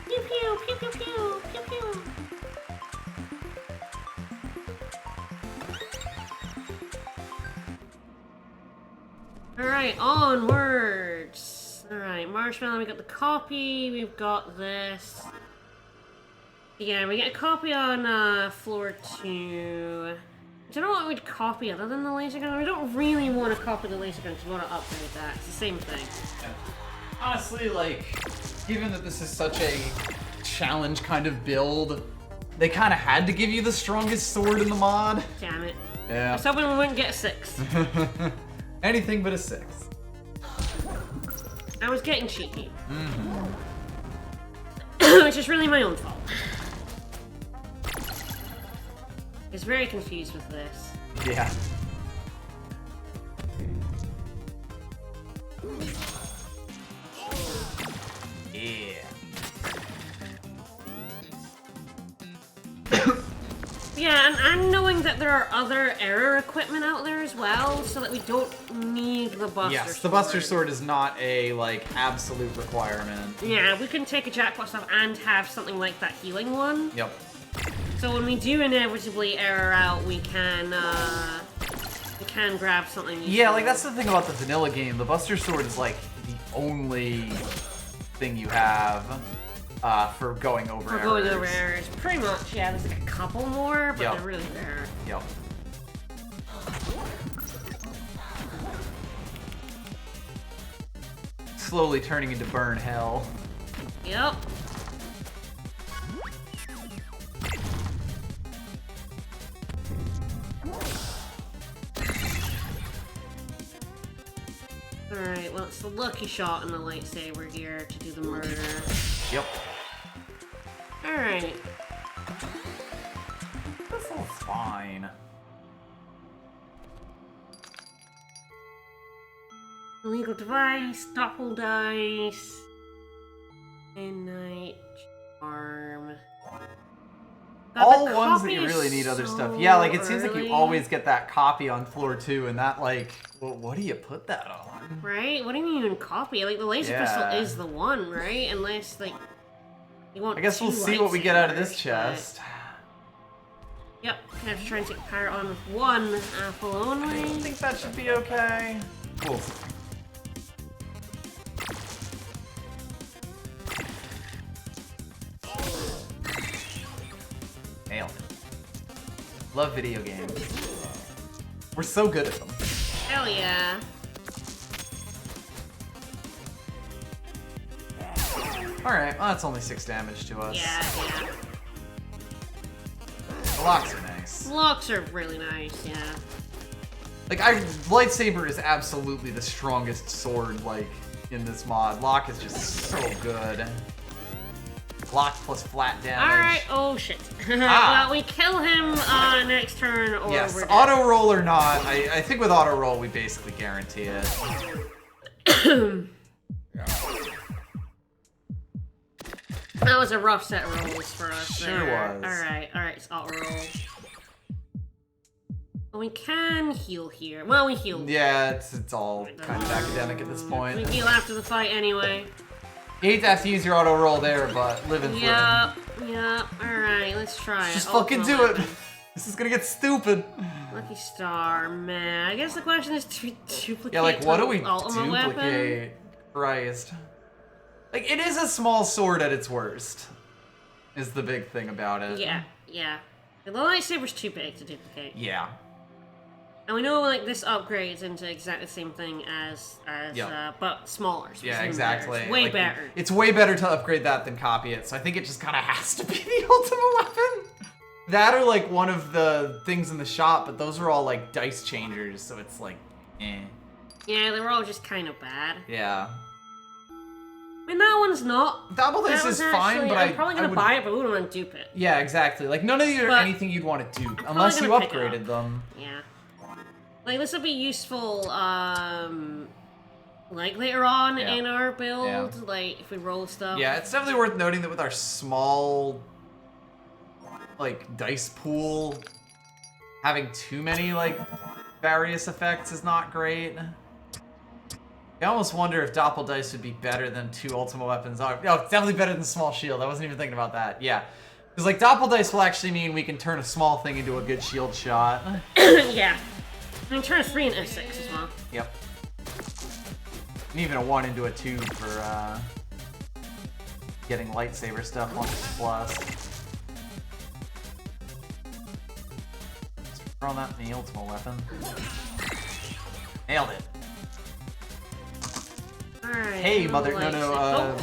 Pew pew, pew pew pew, pew pew. Alright, onwards. Alright, Marshmallow, we got the copy, we've got this. Yeah, we get a copy on floor 2. I don't know what we'd copy other than the laser gun. We don't really want to copy the laser gun because we want to upgrade that. It's the same thing. Honestly, like, given that this is such a challenge kind of build, they kind of had to give you the strongest sword in the mod. Damn it. I Yeah. was hoping we wouldn't get a 6. Anything but a 6. I was getting cheeky. Which is really my own fault. I was very confused with this. Yeah. Yeah. Yeah, and knowing that there are other error equipment out there as well, so that we don't need the Buster Sword. Yes, the Buster Sword is not a, like, absolute requirement. Yeah, we can take a jackpot stuff and have something like that healing one. Yep. So when we do inevitably error out, we can grab something useful. Yeah, like, that's the thing about the vanilla game. The Buster Sword is, like, the only thing you have for going over errors. For going over errors. Pretty much, yeah. There's like a couple more, but Yep. they're really rare. Yep. Slowly turning into burn hell. Yep. Alright, well, it's the lucky shot and the lightsaber here to do the murder. Yep. Alright. This is fine. Illegal device, doppel dice, midnight charm. God, All the ones that copy you is really need other so stuff. Yeah, like, it seems like early. you always get that copy on floor 2, and that, like, well, what do you put that on? Right? What do you mean even copy? Like, the laser pistol Yeah. is the one, right? Unless, like, you want I guess we'll two see what we get out of this lightsabers, chest. but- Yep, I have to try and take power on with one apple only. I think that should be okay. Cool. Nailed it. Love video games. We're so good at them. Hell yeah. Alright, well, that's only 6 damage to us. Yeah. The locks are nice. Locks are really nice, yeah. Like, lightsaber is absolutely the strongest sword, like, in this mod. Lock is just so good. Lock plus flat damage. Alright, oh shit. Ah. Well, we kill him next turn or Yes, we're dead. auto roll or not, I think with auto roll we basically guarantee it. That was a rough set of rolls for us. Sure there. was. Alright, it's auto roll. We can heal here. Well, we heal. Yeah, it's all kind of academic at this We point. heal after the fight anyway. You hate to have to use your auto roll there, but live and Yep. Alright, let's try it. Just fucking do Ultimate it. This is gonna get stupid. Lucky star, man. I guess the question is to duplicate. Yeah, like, what do we ultimate weapon? duplicate? Christ. Like, it is a small sword at its worst, is the big thing about it. Yeah. The lightsaber's too big to duplicate. Yeah. And we know, like, this upgrades into exactly the same thing as Yep. but smaller. So Yeah, it's exactly. Better. It's way Like, better. It's way better to upgrade that than copy it, so I think it just kind of has to be the ultimate weapon. That or, like, one of the things in the shop, but those are all, like, dice changers, so it's like, eh. Yeah, they were all just kind of bad. Yeah. I mean, that one's not. Double That dice was is fine, actually- but I'm probably gonna would... buy it, but we don't want to dupe it. Yeah, exactly. Like, none of these are But anything you'd want to dupe, unless you gonna pick it upgraded up. them. Yeah. Like, this will be useful, like, later on Yeah. in our build, Yeah. like, if we roll stuff. Yeah, it's definitely worth noting that with our small, like, dice pool, having too many, like, various effects is not great. I almost wonder if Doppel Dice would be better than 2 ultimate weapons. Oh, it's definitely better than Small Shield. I wasn't even thinking about that. Yeah. Because, like, Doppel Dice will actually mean we can turn a small thing into a good shield shot. Yeah. I mean, turn a 3 into a 6 as well. Yep. And even a 1 into a 2 for, getting lightsaber stuff on plus. Just throw that in the ultimate weapon. Nailed it. Alright. Hey, mother. No.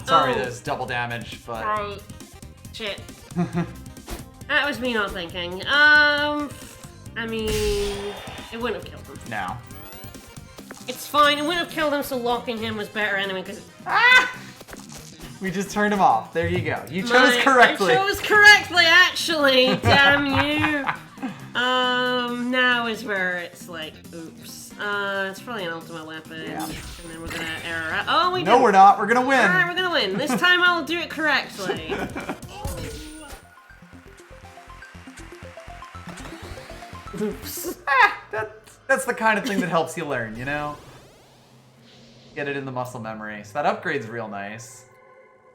Sorry, there's double damage, but. Right. Shit. That was me not thinking. I mean, it wouldn't have killed him. No. It's fine. It wouldn't have killed him, so locking him was better anyway, because... Ah! We just turned him off. There you go. You chose correctly. I chose correctly, actually. Damn you. Now is where it's like, oops. It's probably an ultimate weapon. Yeah. And then we're gonna error out. Oh, we did. No, we're not. We're gonna win. Alright, we're gonna win. This time I'll do it correctly. Oops. That's the kind of thing that helps you learn, you know? Get it in the muscle memory. So that upgrade's real nice.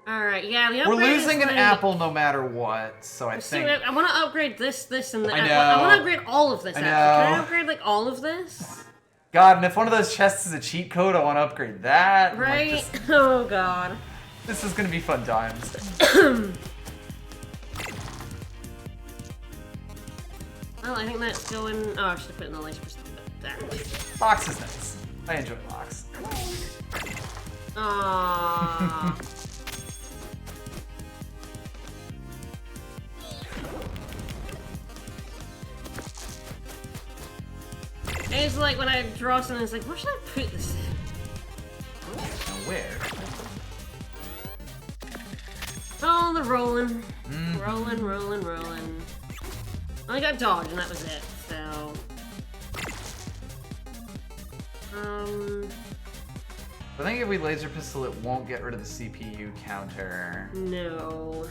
Alright, yeah, the We're upgrade is losing an like- apple no matter what, so I See, think... I want to upgrade this, and that. I know. I want to upgrade all of this, I actually. Can I know. upgrade, like, all of this? God, and if one of those chests is a cheat code, I want to upgrade that. and, like, Right? just- Oh, God. this is gonna be fun times. Well, I think that's going... Oh, I should have put it in the laser pistol, but damn. Locks is nice. I enjoy locks. Aww. It's like when I draw something, it's like, where should I put this in? Now where? Oh, the rolling. Rolling. I got dodge, and that was it, so... I think if we laser pistol, it won't get rid of the CPU counter. No.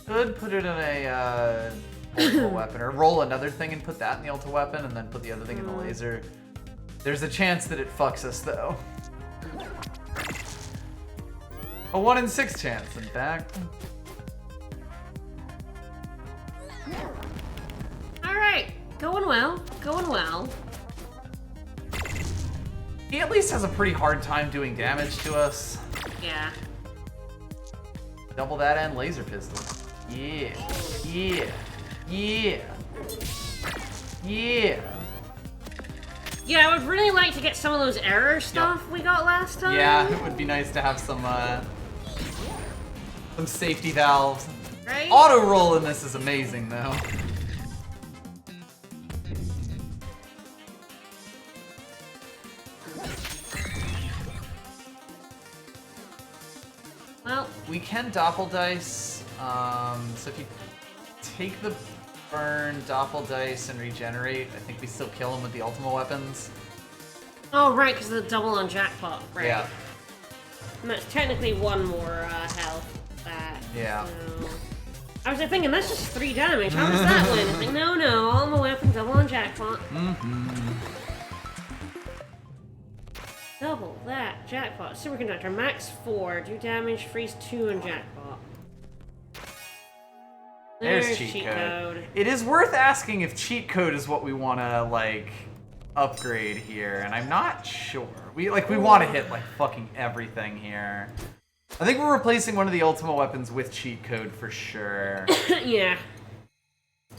Could put it in a ultimate weapon, or roll another thing and put that in the ultimate weapon, and then put the other thing in the laser. There's a chance that it fucks us, though. A 1 in 6 chance, in fact. Alright, going well. He at least has a pretty hard time doing damage to us. Yeah. Double that and laser pistol. Yeah. Yeah, I would really like to get some of those error stuff we got last time. Yeah, it would be nice to have some safety valves. Right? Auto roll in this is amazing, though. Well, We can doppel dice. So if you take the burn, doppel dice, and regenerate, I think we still kill him with the ultimate weapons. oh right, because of the double on jackpot, right? Yeah. And that's technically one more health back. Yeah. So... I was thinking, that's just 3 damage. How does that win? It's like, no, all my weapons, double on jackpot. Double that, jackpot. Superconductor, max 4, do damage, freeze 2 on jackpot. There's cheat code. It is worth asking if cheat code is what we want to, like, upgrade here, and I'm not sure. We want to hit, like, fucking everything here. I think we're replacing one of the ultimate weapons with cheat code for sure. Yeah.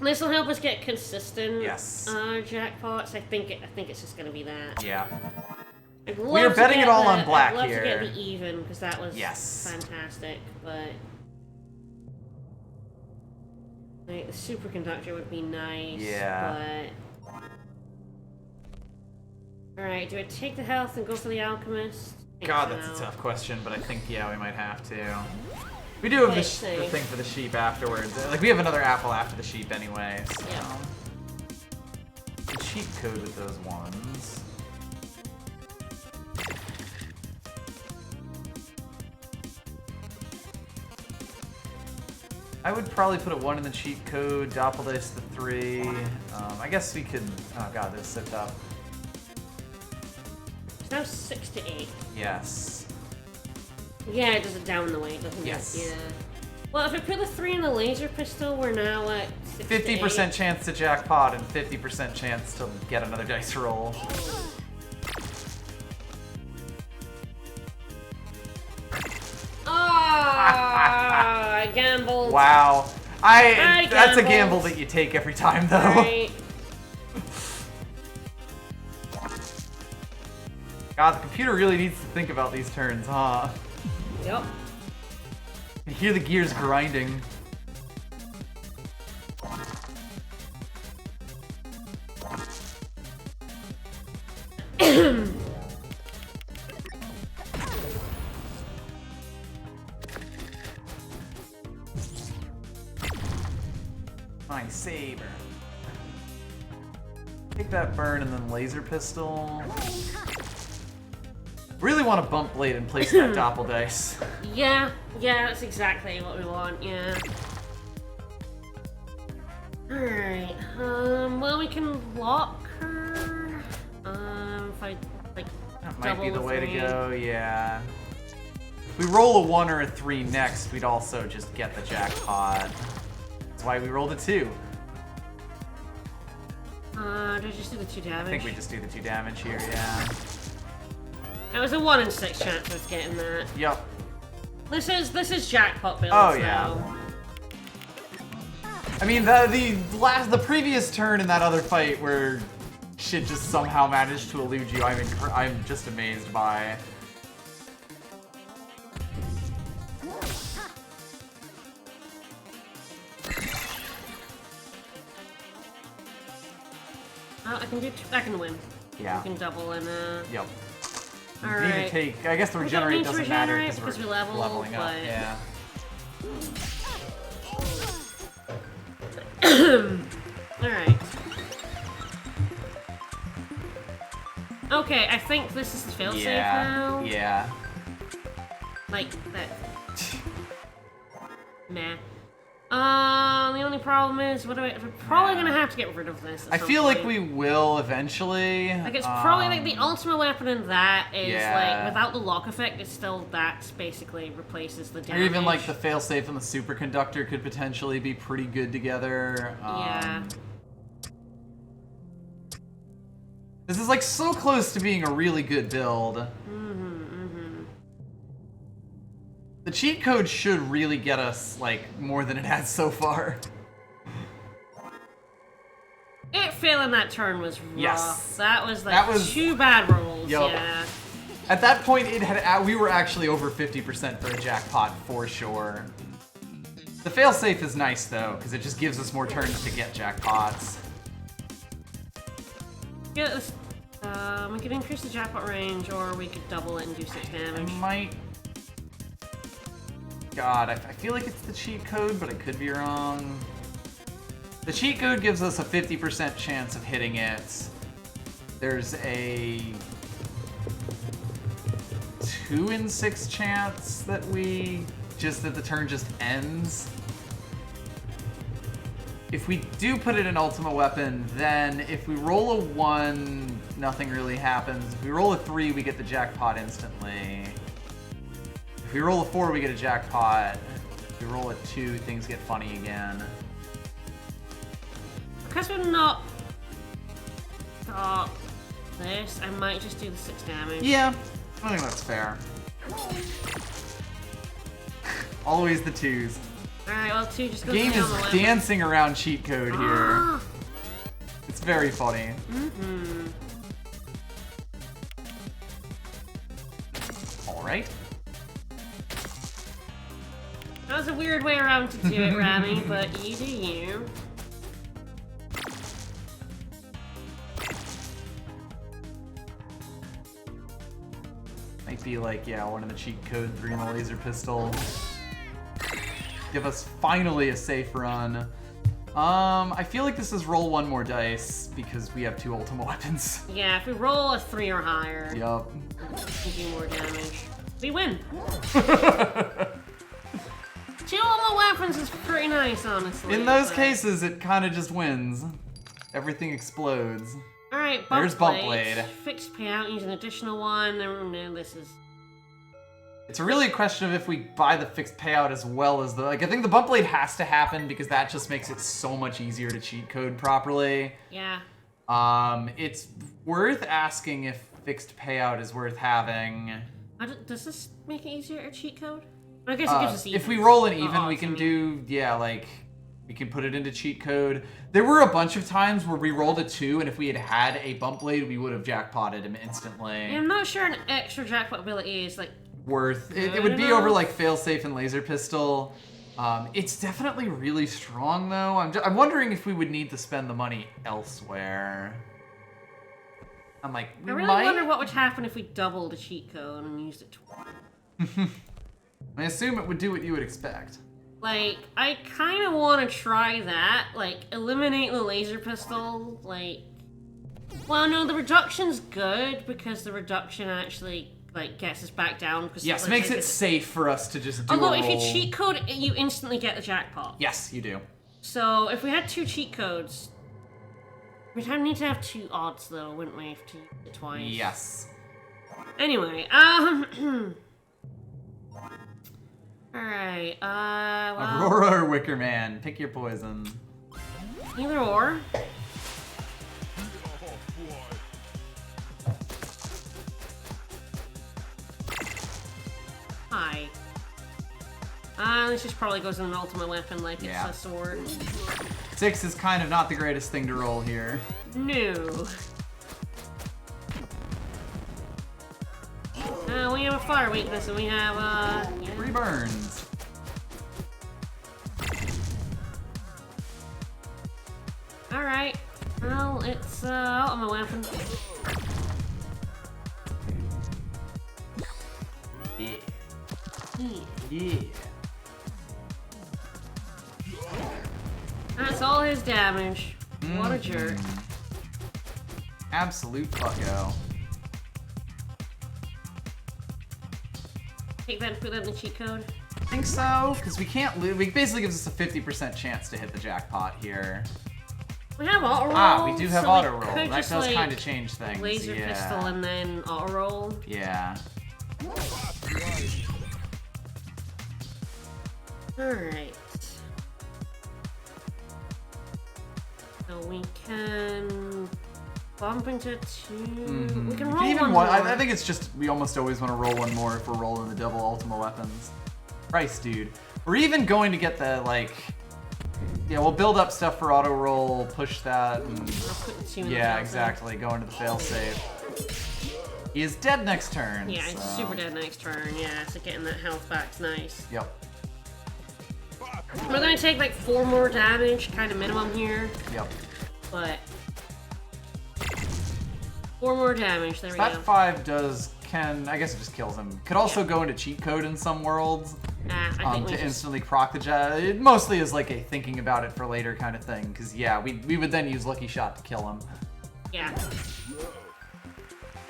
This will help us get consistent Yes. jackpots. I think it's just gonna be that. Yeah. I'd We are love to betting get it all the- on black I'd love here. to get the even, because that was Yes. fantastic, but... Like, the superconductor would be nice, Yeah. but... Alright, do I take the health and go for the alchemist? I think God, that's so. a tough question, but I think, yeah, we might have to. We do have the Let's see. thing for the sheep afterwards. Like, we have another apple after the sheep anyway, so... Yeah. The cheat code with those ones. I would probably put a 1 in the cheat code, doppel dice the 3. I guess we could... Oh god, this is so tough. It's now 6 to 8. Yes. Yeah, it does it down the way, doesn't Yes. it? Yeah. Well, if I put the 3 in the laser pistol, we're now at 6 to 50% 8. chance to jackpot and 50% chance to get another dice roll. Ah, I gambled. Wow. I That's a gambled. gamble that you take every time, though. Right. God, the computer really needs to think about these turns, huh? Yep. You hear the gears grinding. My saber. Take that burn and then laser pistol. Really want to bump blade and place that doppel dice. Yeah, that's exactly what we want, yeah. Alright, well, we can lock her. If I, like, That might be double the way to three. go, yeah. If we roll a 1 or a 3 next, we'd also just get the jackpot. That's why we rolled a 2. Did I just do the 2 damage? I think we just do the 2 damage here, yeah. It was a 1 in 6 chance of getting that. Yup. This is jackpot build. Oh, yeah. I mean, the previous turn in that other fight where shit just somehow managed to elude you, I'm just amazed by. Oh, I can win. Yeah. I can double and Yep. All Need to right. take. I guess the regenerate need to doesn't matter regenerate because because we're we level, leveling up. but- Yeah. Alright. Okay, I think this is the failsafe now. Yeah. Like that. Nah. The only problem is, we're probably gonna have to get rid of this. I feel like we will eventually. Like, it's probably like the ultimate weapon in that is yeah. like, without the lock effect, it's still that basically replaces the damage. Or even like the failsafe and the superconductor could potentially be pretty good together. Yeah. This is like so close to being a really good build. The cheat code should really get us like more than it has so far. It failing that turn was rough. Yes. That was like That was- 2 bad rolls, Yup. yeah. At that point, we were actually over 50% for a jackpot for sure. The failsafe is nice though, because it just gives us more turns to get jackpots. Yeah, this, we could increase the jackpot range, or we could double it and do 6 damage. Might. God, I feel like it's the cheat code, but I could be wrong. The cheat code gives us a 50% chance of hitting it. There's a 2 in 6 chance that the turn just ends. If we do put it in Ultimate Weapon, then if we roll a 1, nothing really happens. If we roll a 3, we get the jackpot instantly. If we roll a 4, we get a jackpot. If we roll a 2, things get funny again. Because we're not got this, I might just do the 6 damage. Yeah, I think that's fair. Always the 2s. Alright, well, 2 just The goes game down is the weapon. dancing around cheat code here. It's very funny. Alright. That was a weird way around to do it, Rami, but you do you. Might be like, yeah, one of the cheat code, 3 in the laser pistol. Give us finally a safe run. I feel like this is roll 1 more dice because we have 2 ultimate weapons. Yeah, if we roll a 3 or higher, Yup. we do more damage. We win. 2 ultimate weapons is pretty nice, honestly. In those but- cases, it kind of just wins. Everything explodes. Alright, There's Bump Blade. Fixed payout, use an additional one. No, this is... It's really a question of if we buy the fixed payout as well as the... Like, I think the Bump Blade has to happen because that just makes it so much easier to cheat code properly. Yeah. It's worth asking if fixed payout is worth having. Does this make it easier to cheat code? I guess it gives us even. If we roll an even, odds, we can I mean. do... Yeah, like... We can put it into cheat code. There were a bunch of times where we rolled a 2, and if we had a Bump Blade, we would have jackpotted him instantly. I'm not sure an extra jackpot ability is like... Worth it Good would be enough. over like failsafe and laser pistol. It's definitely really strong though. I'm wondering if we would need to spend the money elsewhere. I'm like, we I really might. wonder what would happen if we doubled the cheat code and used it twice. I assume it would do what you would expect. Like, I kind of want to try that. Like, eliminate the laser pistol. Like, well, no, the reduction's good because the reduction actually like gets us back down. Because Yes, like, makes it safe for us to just do although a if you roll. cheat code, you instantly get the jackpot. Yes, you do. So if we had 2 cheat codes, we'd need to have 2 odds though, wouldn't we? If to use it twice. Yes. Anyway, Alright, well, Aurora or Wicker Man, pick your poison. either or. Hi. This just probably goes in an ultimate weapon like Yeah. it's a sword. 6 is kind of not the greatest thing to roll here. No. We have a fire weakness and we have, yeah. 3 burns. Alright. Well, it's, ultimate weapon. Yeah. Yeah. Yeah. That's all his damage. What a jerk. Absolute fucko. Take that and put that in the cheat code. I think so, because we can't lose. It basically gives us a 50% chance to hit the jackpot here. We have auto roll. Ah, we do have so auto we roll. could That just, does like, kind of change things. laser yeah. pistol and then auto roll. Yeah. Alright. So we can bump into 2. We can roll Even one one. more. I think it's just we almost always want to roll one more if we're rolling the double ultimate weapons. Christ, dude. We're even going to get the like. Yeah, we'll build up stuff for auto roll, push that, and I'll put the 2 in the yeah, fail exactly. Go into the failsafe. He is dead next turn. Yeah, it's so- super dead next turn. Yeah, so getting that health back's nice. Yep. We're gonna take like 4 more damage, kind of minimum here, Yep. but 4 more damage. There we That go. 5 I guess it just kills him. Could also go into cheat code in some worlds. I think we To just, instantly proc the jet. It mostly is like a thinking about it for later kind of thing. Because yeah, we would then use Lucky Shot to kill him. yeah.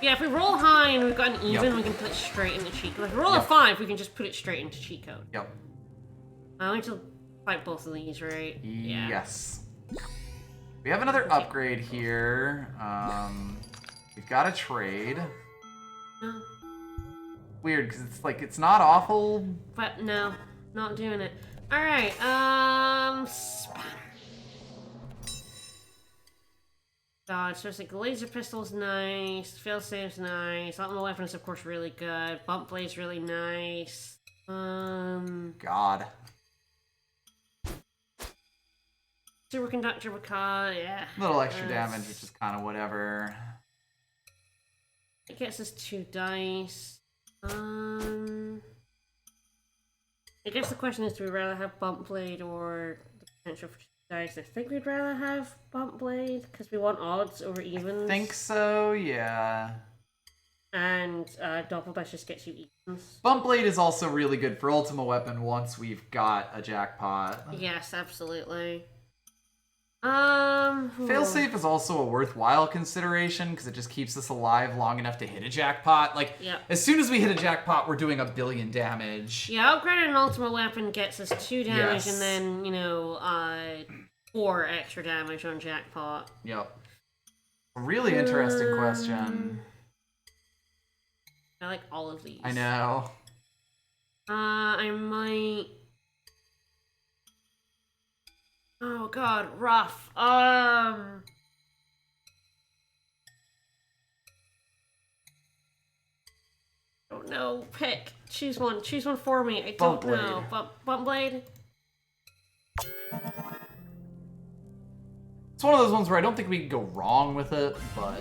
Yeah, if we roll high and we've got an even, Yep. we can put it straight into cheat code. If we roll a Yep. 5, we can just put it straight into cheat code. Yep. I need to fight both of these, right? Yeah. Yes. We have another upgrade here. We've got a trade. No, Weird, because it's not awful. but no, not doing it. Alright, Spanner. God, so it's like laser pistol's nice, failsafe's nice, ultimate weapon's of course really good, bump blade's really nice. God. Superconductor because, yeah. A little extra that's- damage, which is kind of whatever. It gets us 2 dice. I guess the question is, do we rather have bump blade or the potential for 2 dice? I think we'd rather have bump blade because we want odds over evens. Think so, yeah. And double dice just gets you evens. Bump Blade is also really good for Ultimate Weapon once we've got a jackpot. Yes, absolutely. Failsafe is also a worthwhile consideration because it just keeps us alive long enough to hit a jackpot. Like, Yep. as soon as we hit a jackpot, we're doing 1 billion damage. Yeah, upgrading an ultimate weapon gets us 2 damage Yes. and then, 4 extra damage on jackpot. Yep. A really interesting question. I like all of these. I know. I might... Oh god, rough. Don't know. Pick. Choose one. Choose one for me. I don't Bump Blade. know. Bump blade? It's one of those ones where I don't think we can go wrong with it, but...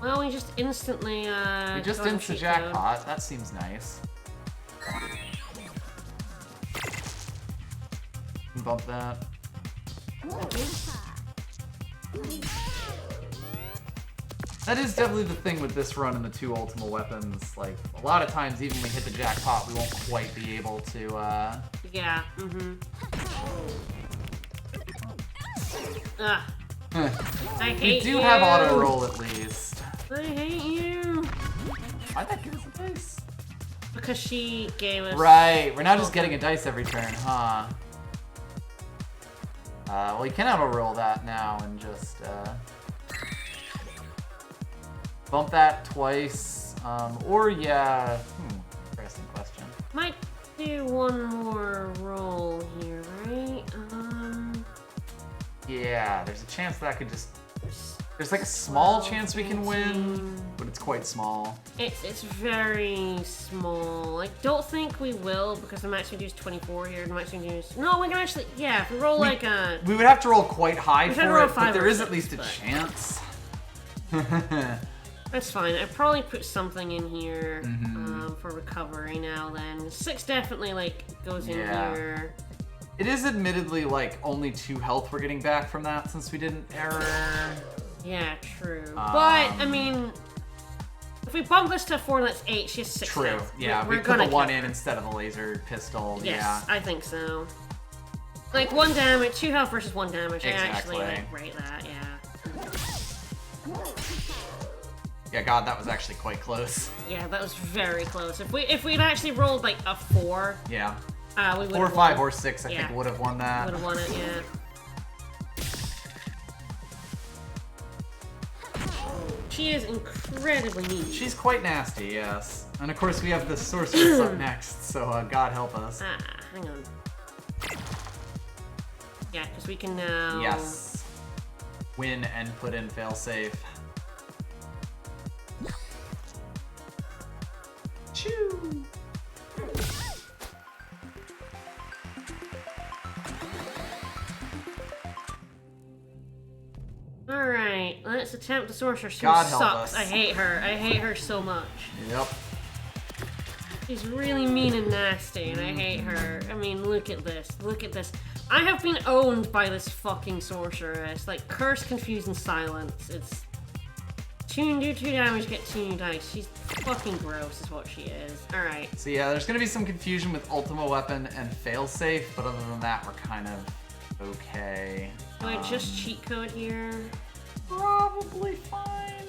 Well, we just instantly, we just go on insta cheat jackpot. That seems nice. Bump that. That is definitely the thing with this run and the 2 Ultima weapons. Like, a lot of times, even when we hit the jackpot, we won't quite be able to, Yeah, Ugh. I hate you. We do have auto roll at least. I hate you. Why'd that give us a dice? Because she gave us... Right, we're not just getting a dice every turn, huh? Well, you can auto roll that now and just, bump that twice, or yeah, interesting question. Might do one more roll here, right? Yeah, there's a chance that could just... There's like a small chance we can win, but it's quite small. It's very small. I don't think we will because the max we do is 24 here. The max we do is... No, we can actually... Yeah, if we roll like a... We would have to roll quite high for roll it, but there is at 6, least a but... chance. That's fine. I'd probably put something in here for recovery now then. 6 definitely like goes in here. It is admittedly like only 2 health we're getting back from that since we didn't error. Yeah, true. But, I mean, if we bump this to 4, that's 8. She has 6 True. health. Yeah, we put the 1 in instead of the laser pistol. Yes, yeah. I think so. Like 1 damage, 2 health versus 1 damage. Exactly. I actually like, rate that, yeah. Yeah, God, that was actually quite close. Yeah, that was very close. If we'd actually rolled like a 4, yeah, we would 4, have 5, won. or 6, I think would have won that. Would have won it, yeah. She is incredibly mean. She's quite nasty, yes. And of course we have the sorceress up next, so God help us. Hang on. Yeah, because we can now... Yes. Win and put in failsafe. Choo! Alright, let's attempt the sorcerer. She God help sucks. us. I hate her. I hate her so much. Yep. She's really mean and nasty, and I hate her. I mean, look at this. Look at this. I have been owned by this fucking sorceress. Like, curse, confuse, and silence. It's... do 2 damage, get 2 new dice. She's fucking gross is what she is. Alright. So yeah, there's gonna be some confusion with Ultima Weapon and failsafe, but other than that, we're kind of okay. Do I just cheat code here? Probably fine.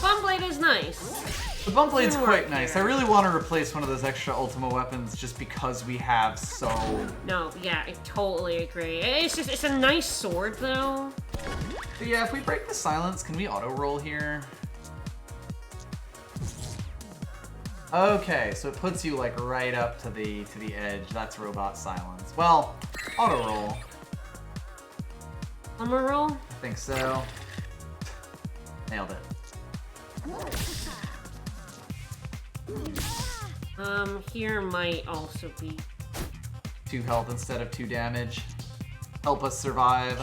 Bumblade is nice. The bump blade's Doesn't quite work nice. here. I really want to replace one of those extra Ultima weapons just because we have so... No, yeah, I totally agree. It's a nice sword though. But yeah, if we break the silence, can we auto roll here? Okay, so it puts you like right up to the edge. That's robot silence. Well, auto roll. One more roll? I think so. Nailed it. Here might also be 2 health instead of 2 damage. Help us survive.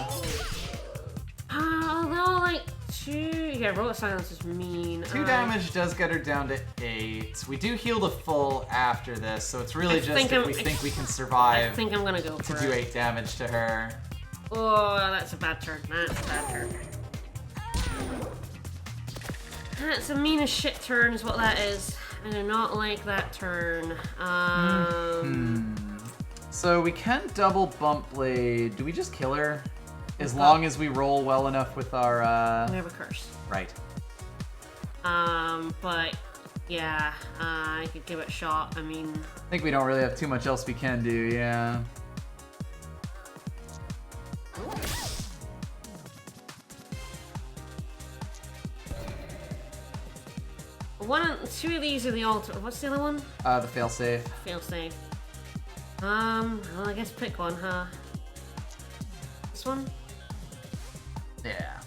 although like 2, yeah, robot silence is mean. 2 damage does get her down to 8. We do heal to full after this, so it's really just if we think we can survive I think I'm gonna go to for do it. 8 damage to her. Oh, that's a bad turn. That's a bad turn. That's a mean as shit turn is what that is. I do not like that turn. So we can double bump blade. Do we just kill her? As long as we roll well enough with our We have a curse. Right. But yeah, I could give it a shot. I mean, I think we don't really have too much else we can do, yeah. Two of these are the altar. What's the other one? The failsafe. Failsafe. Well, I guess pick one, huh? This one? Yeah.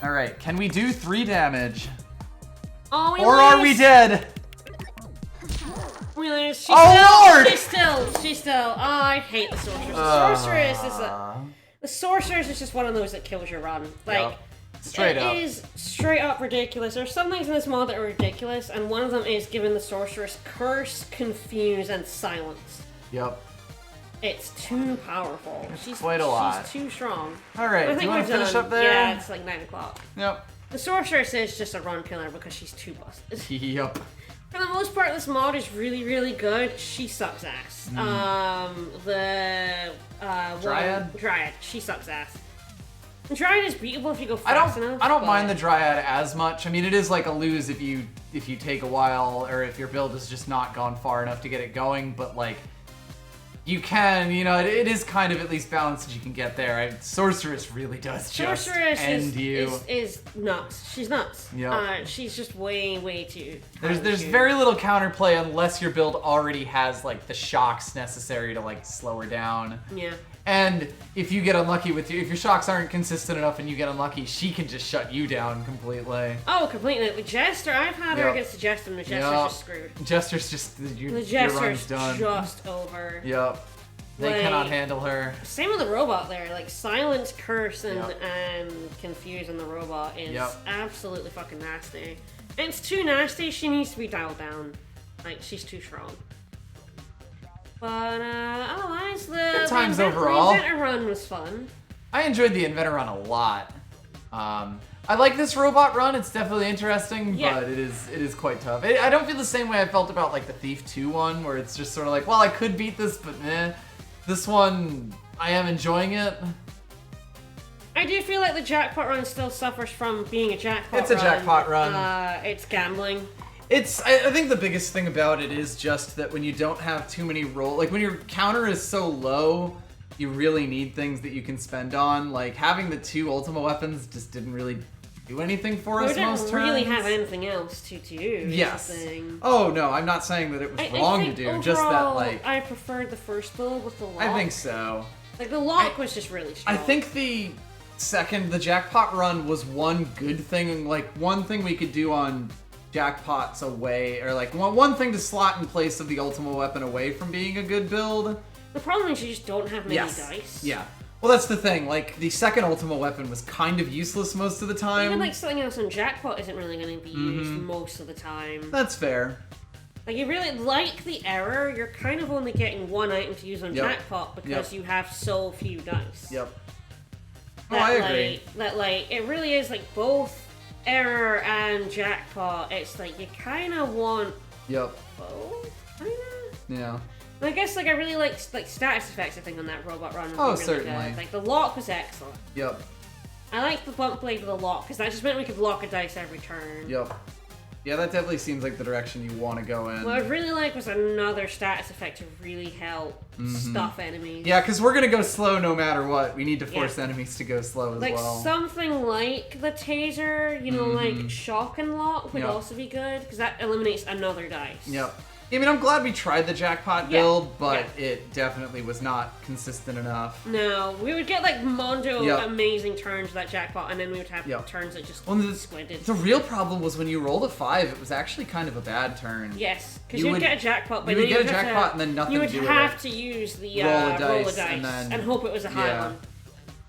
Alright, can we do 3 damage? Oh, we Or lose. are we dead? We lose. She's Oh, Lord! She's still. Oh, I hate the sorceress. The sorceress is just one of those that kills your run. Like, Yep. Straight up. It is straight up ridiculous. There's some things in this mod that are ridiculous, and one of them is giving the sorceress Curse, Confuse, and Silence. Yep. It's too powerful. She's quite a lot. She's too strong. Alright, do you want to finish up there? Yeah, it's like 9 o'clock. Yep. The sorceress is just a run killer because she's too busted. Yep. For the most part, this mod is really, really good. She sucks ass. Dryad, she sucks ass. The Dryad is beatable if you go fast enough. I don't mind the Dryad as much. I mean, it is like a lose if you take a while, or if your build has just not gone far enough to get it going, but like, you can, it is kind of at least balanced as you can get there. Sorceress really does just end you. Is nuts. She's nuts. Yep. She's just way too. There's very little counterplay unless your build already has like the shocks necessary to like slow her down. Yeah. And if you get unlucky if your shocks aren't consistent enough and you get unlucky, she can just shut you down completely. Oh, completely. With Jester, I've had her against the Jester, and the Jester's just screwed. Jester's just The your Jester's run's done. just over. Yep. They cannot handle her. Same with the robot there. Like, Silence, Curse, and Confuse on the robot is absolutely fucking nasty. And it's too nasty, she needs to be dialed down. Like, she's too strong. But, otherwise, Good times overall. The inventor run was fun. I enjoyed the inventor run a lot. I like this robot run. It's definitely interesting, but it is quite tough. I don't feel the same way I felt about like the Thief 2 one, where it's just sort of like, well, I could beat this, but meh. This one, I am enjoying it. I do feel like the jackpot run still suffers from being a jackpot run. It's a jackpot run. It's gambling. I think the biggest thing about it is just that when you don't have too many like when your counter is so low, you really need things that you can spend on. Like having the 2 Ultima weapons just didn't really do anything for us most turns. We didn't really have anything else to use. Yes. Oh no, I'm not saying that it was wrong to do. Overall, just that like I preferred the first build with the lock. I think so. Like the lock was just really strong. I think the jackpot run was one good thing. Like one thing we could do on jackpots away, or like one thing to slot in place of the Ultima weapon away from being a good build. The problem is you just don't have many dice. Yeah. Well, that's the thing. Like, the second Ultima weapon was kind of useless most of the time. Even, like, something else on Jackpot isn't really going to be used most of the time. That's fair. Like, you really like the error, you're kind of only getting one item to use on Jackpot because you have so few dice. Yep. I agree. It really is, like, both error and Jackpot. It's like, you kind of want both, kind of? Yeah. I guess, like, I really like status effects, I think, on that robot run. Oh, really certainly. Good. Like, the lock was excellent. Yep. I like the bump blade with the lock, because that just meant we could lock a dice every turn. Yep. Yeah, that definitely seems like the direction you want to go in. What I really like was another status effect to really help stuff enemies. Yeah, because we're going to go slow no matter what. We need to force enemies to go slow as well. Like, something like the taser, like shock and lock would also be good, because that eliminates another dice. Yep. I mean, I'm glad we tried the jackpot build, but it definitely was not consistent enough. No, we would get like mondo amazing turns with that jackpot, and then we would have turns that just squinted. The real problem was when you rolled a 5, it was actually kind of a bad turn. Yes, because you would get a jackpot, but you would get a jackpot and then nothing to do with it. You would have to use the roll a dice and hope it was a high one.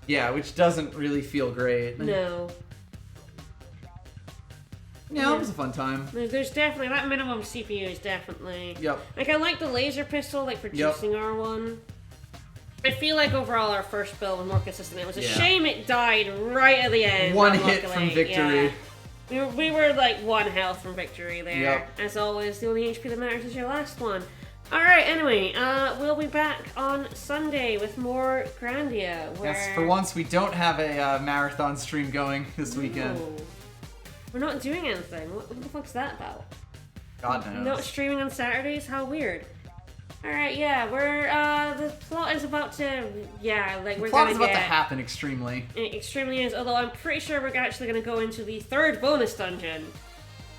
Yeah, which doesn't really feel great. No. Yeah, it was a fun time. There's definitely, that minimum CPU is definitely... Yep. Like, I like the laser pistol, like, for juicing R1. I feel like overall our first build was more consistent. It was a shame it died right at the end. One hit from victory. Yeah. We were like 1 health from victory there. Yep. As always, the only HP that matters is your last one. Alright, anyway, we'll be back on Sunday with more Grandia. Where... Yes, for once we don't have a marathon stream going this weekend. We're not doing anything. What the fuck's that about? God knows. Not streaming on Saturdays? How weird. Alright, yeah, we're, the plot is about to, we're the plot is about to happen extremely. It extremely is, although I'm pretty sure we're actually going to go into the 3rd bonus dungeon.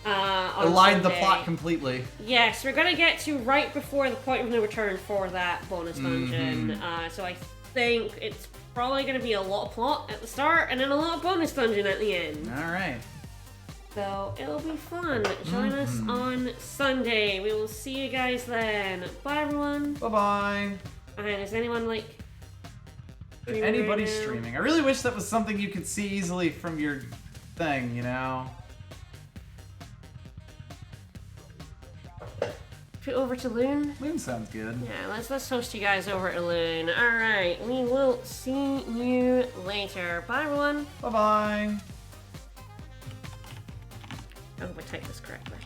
Aligned the plot completely. Yes, we're going to get to right before the point of no return for that bonus dungeon. So I think it's probably going to be a lot of plot at the start, and then a lot of bonus dungeon at the end. Alright. So it'll be fun. Join us on Sunday. We will see you guys then. Bye, everyone. Bye-bye. And is anyone, like... If anybody's streaming. I really wish that was something you could see easily from your thing, you know? Over to Loon? Loon sounds good. Yeah, let's host you guys over at Loon. Alright, we will see you later. Bye, everyone. Bye-bye. I hope I typed this correctly.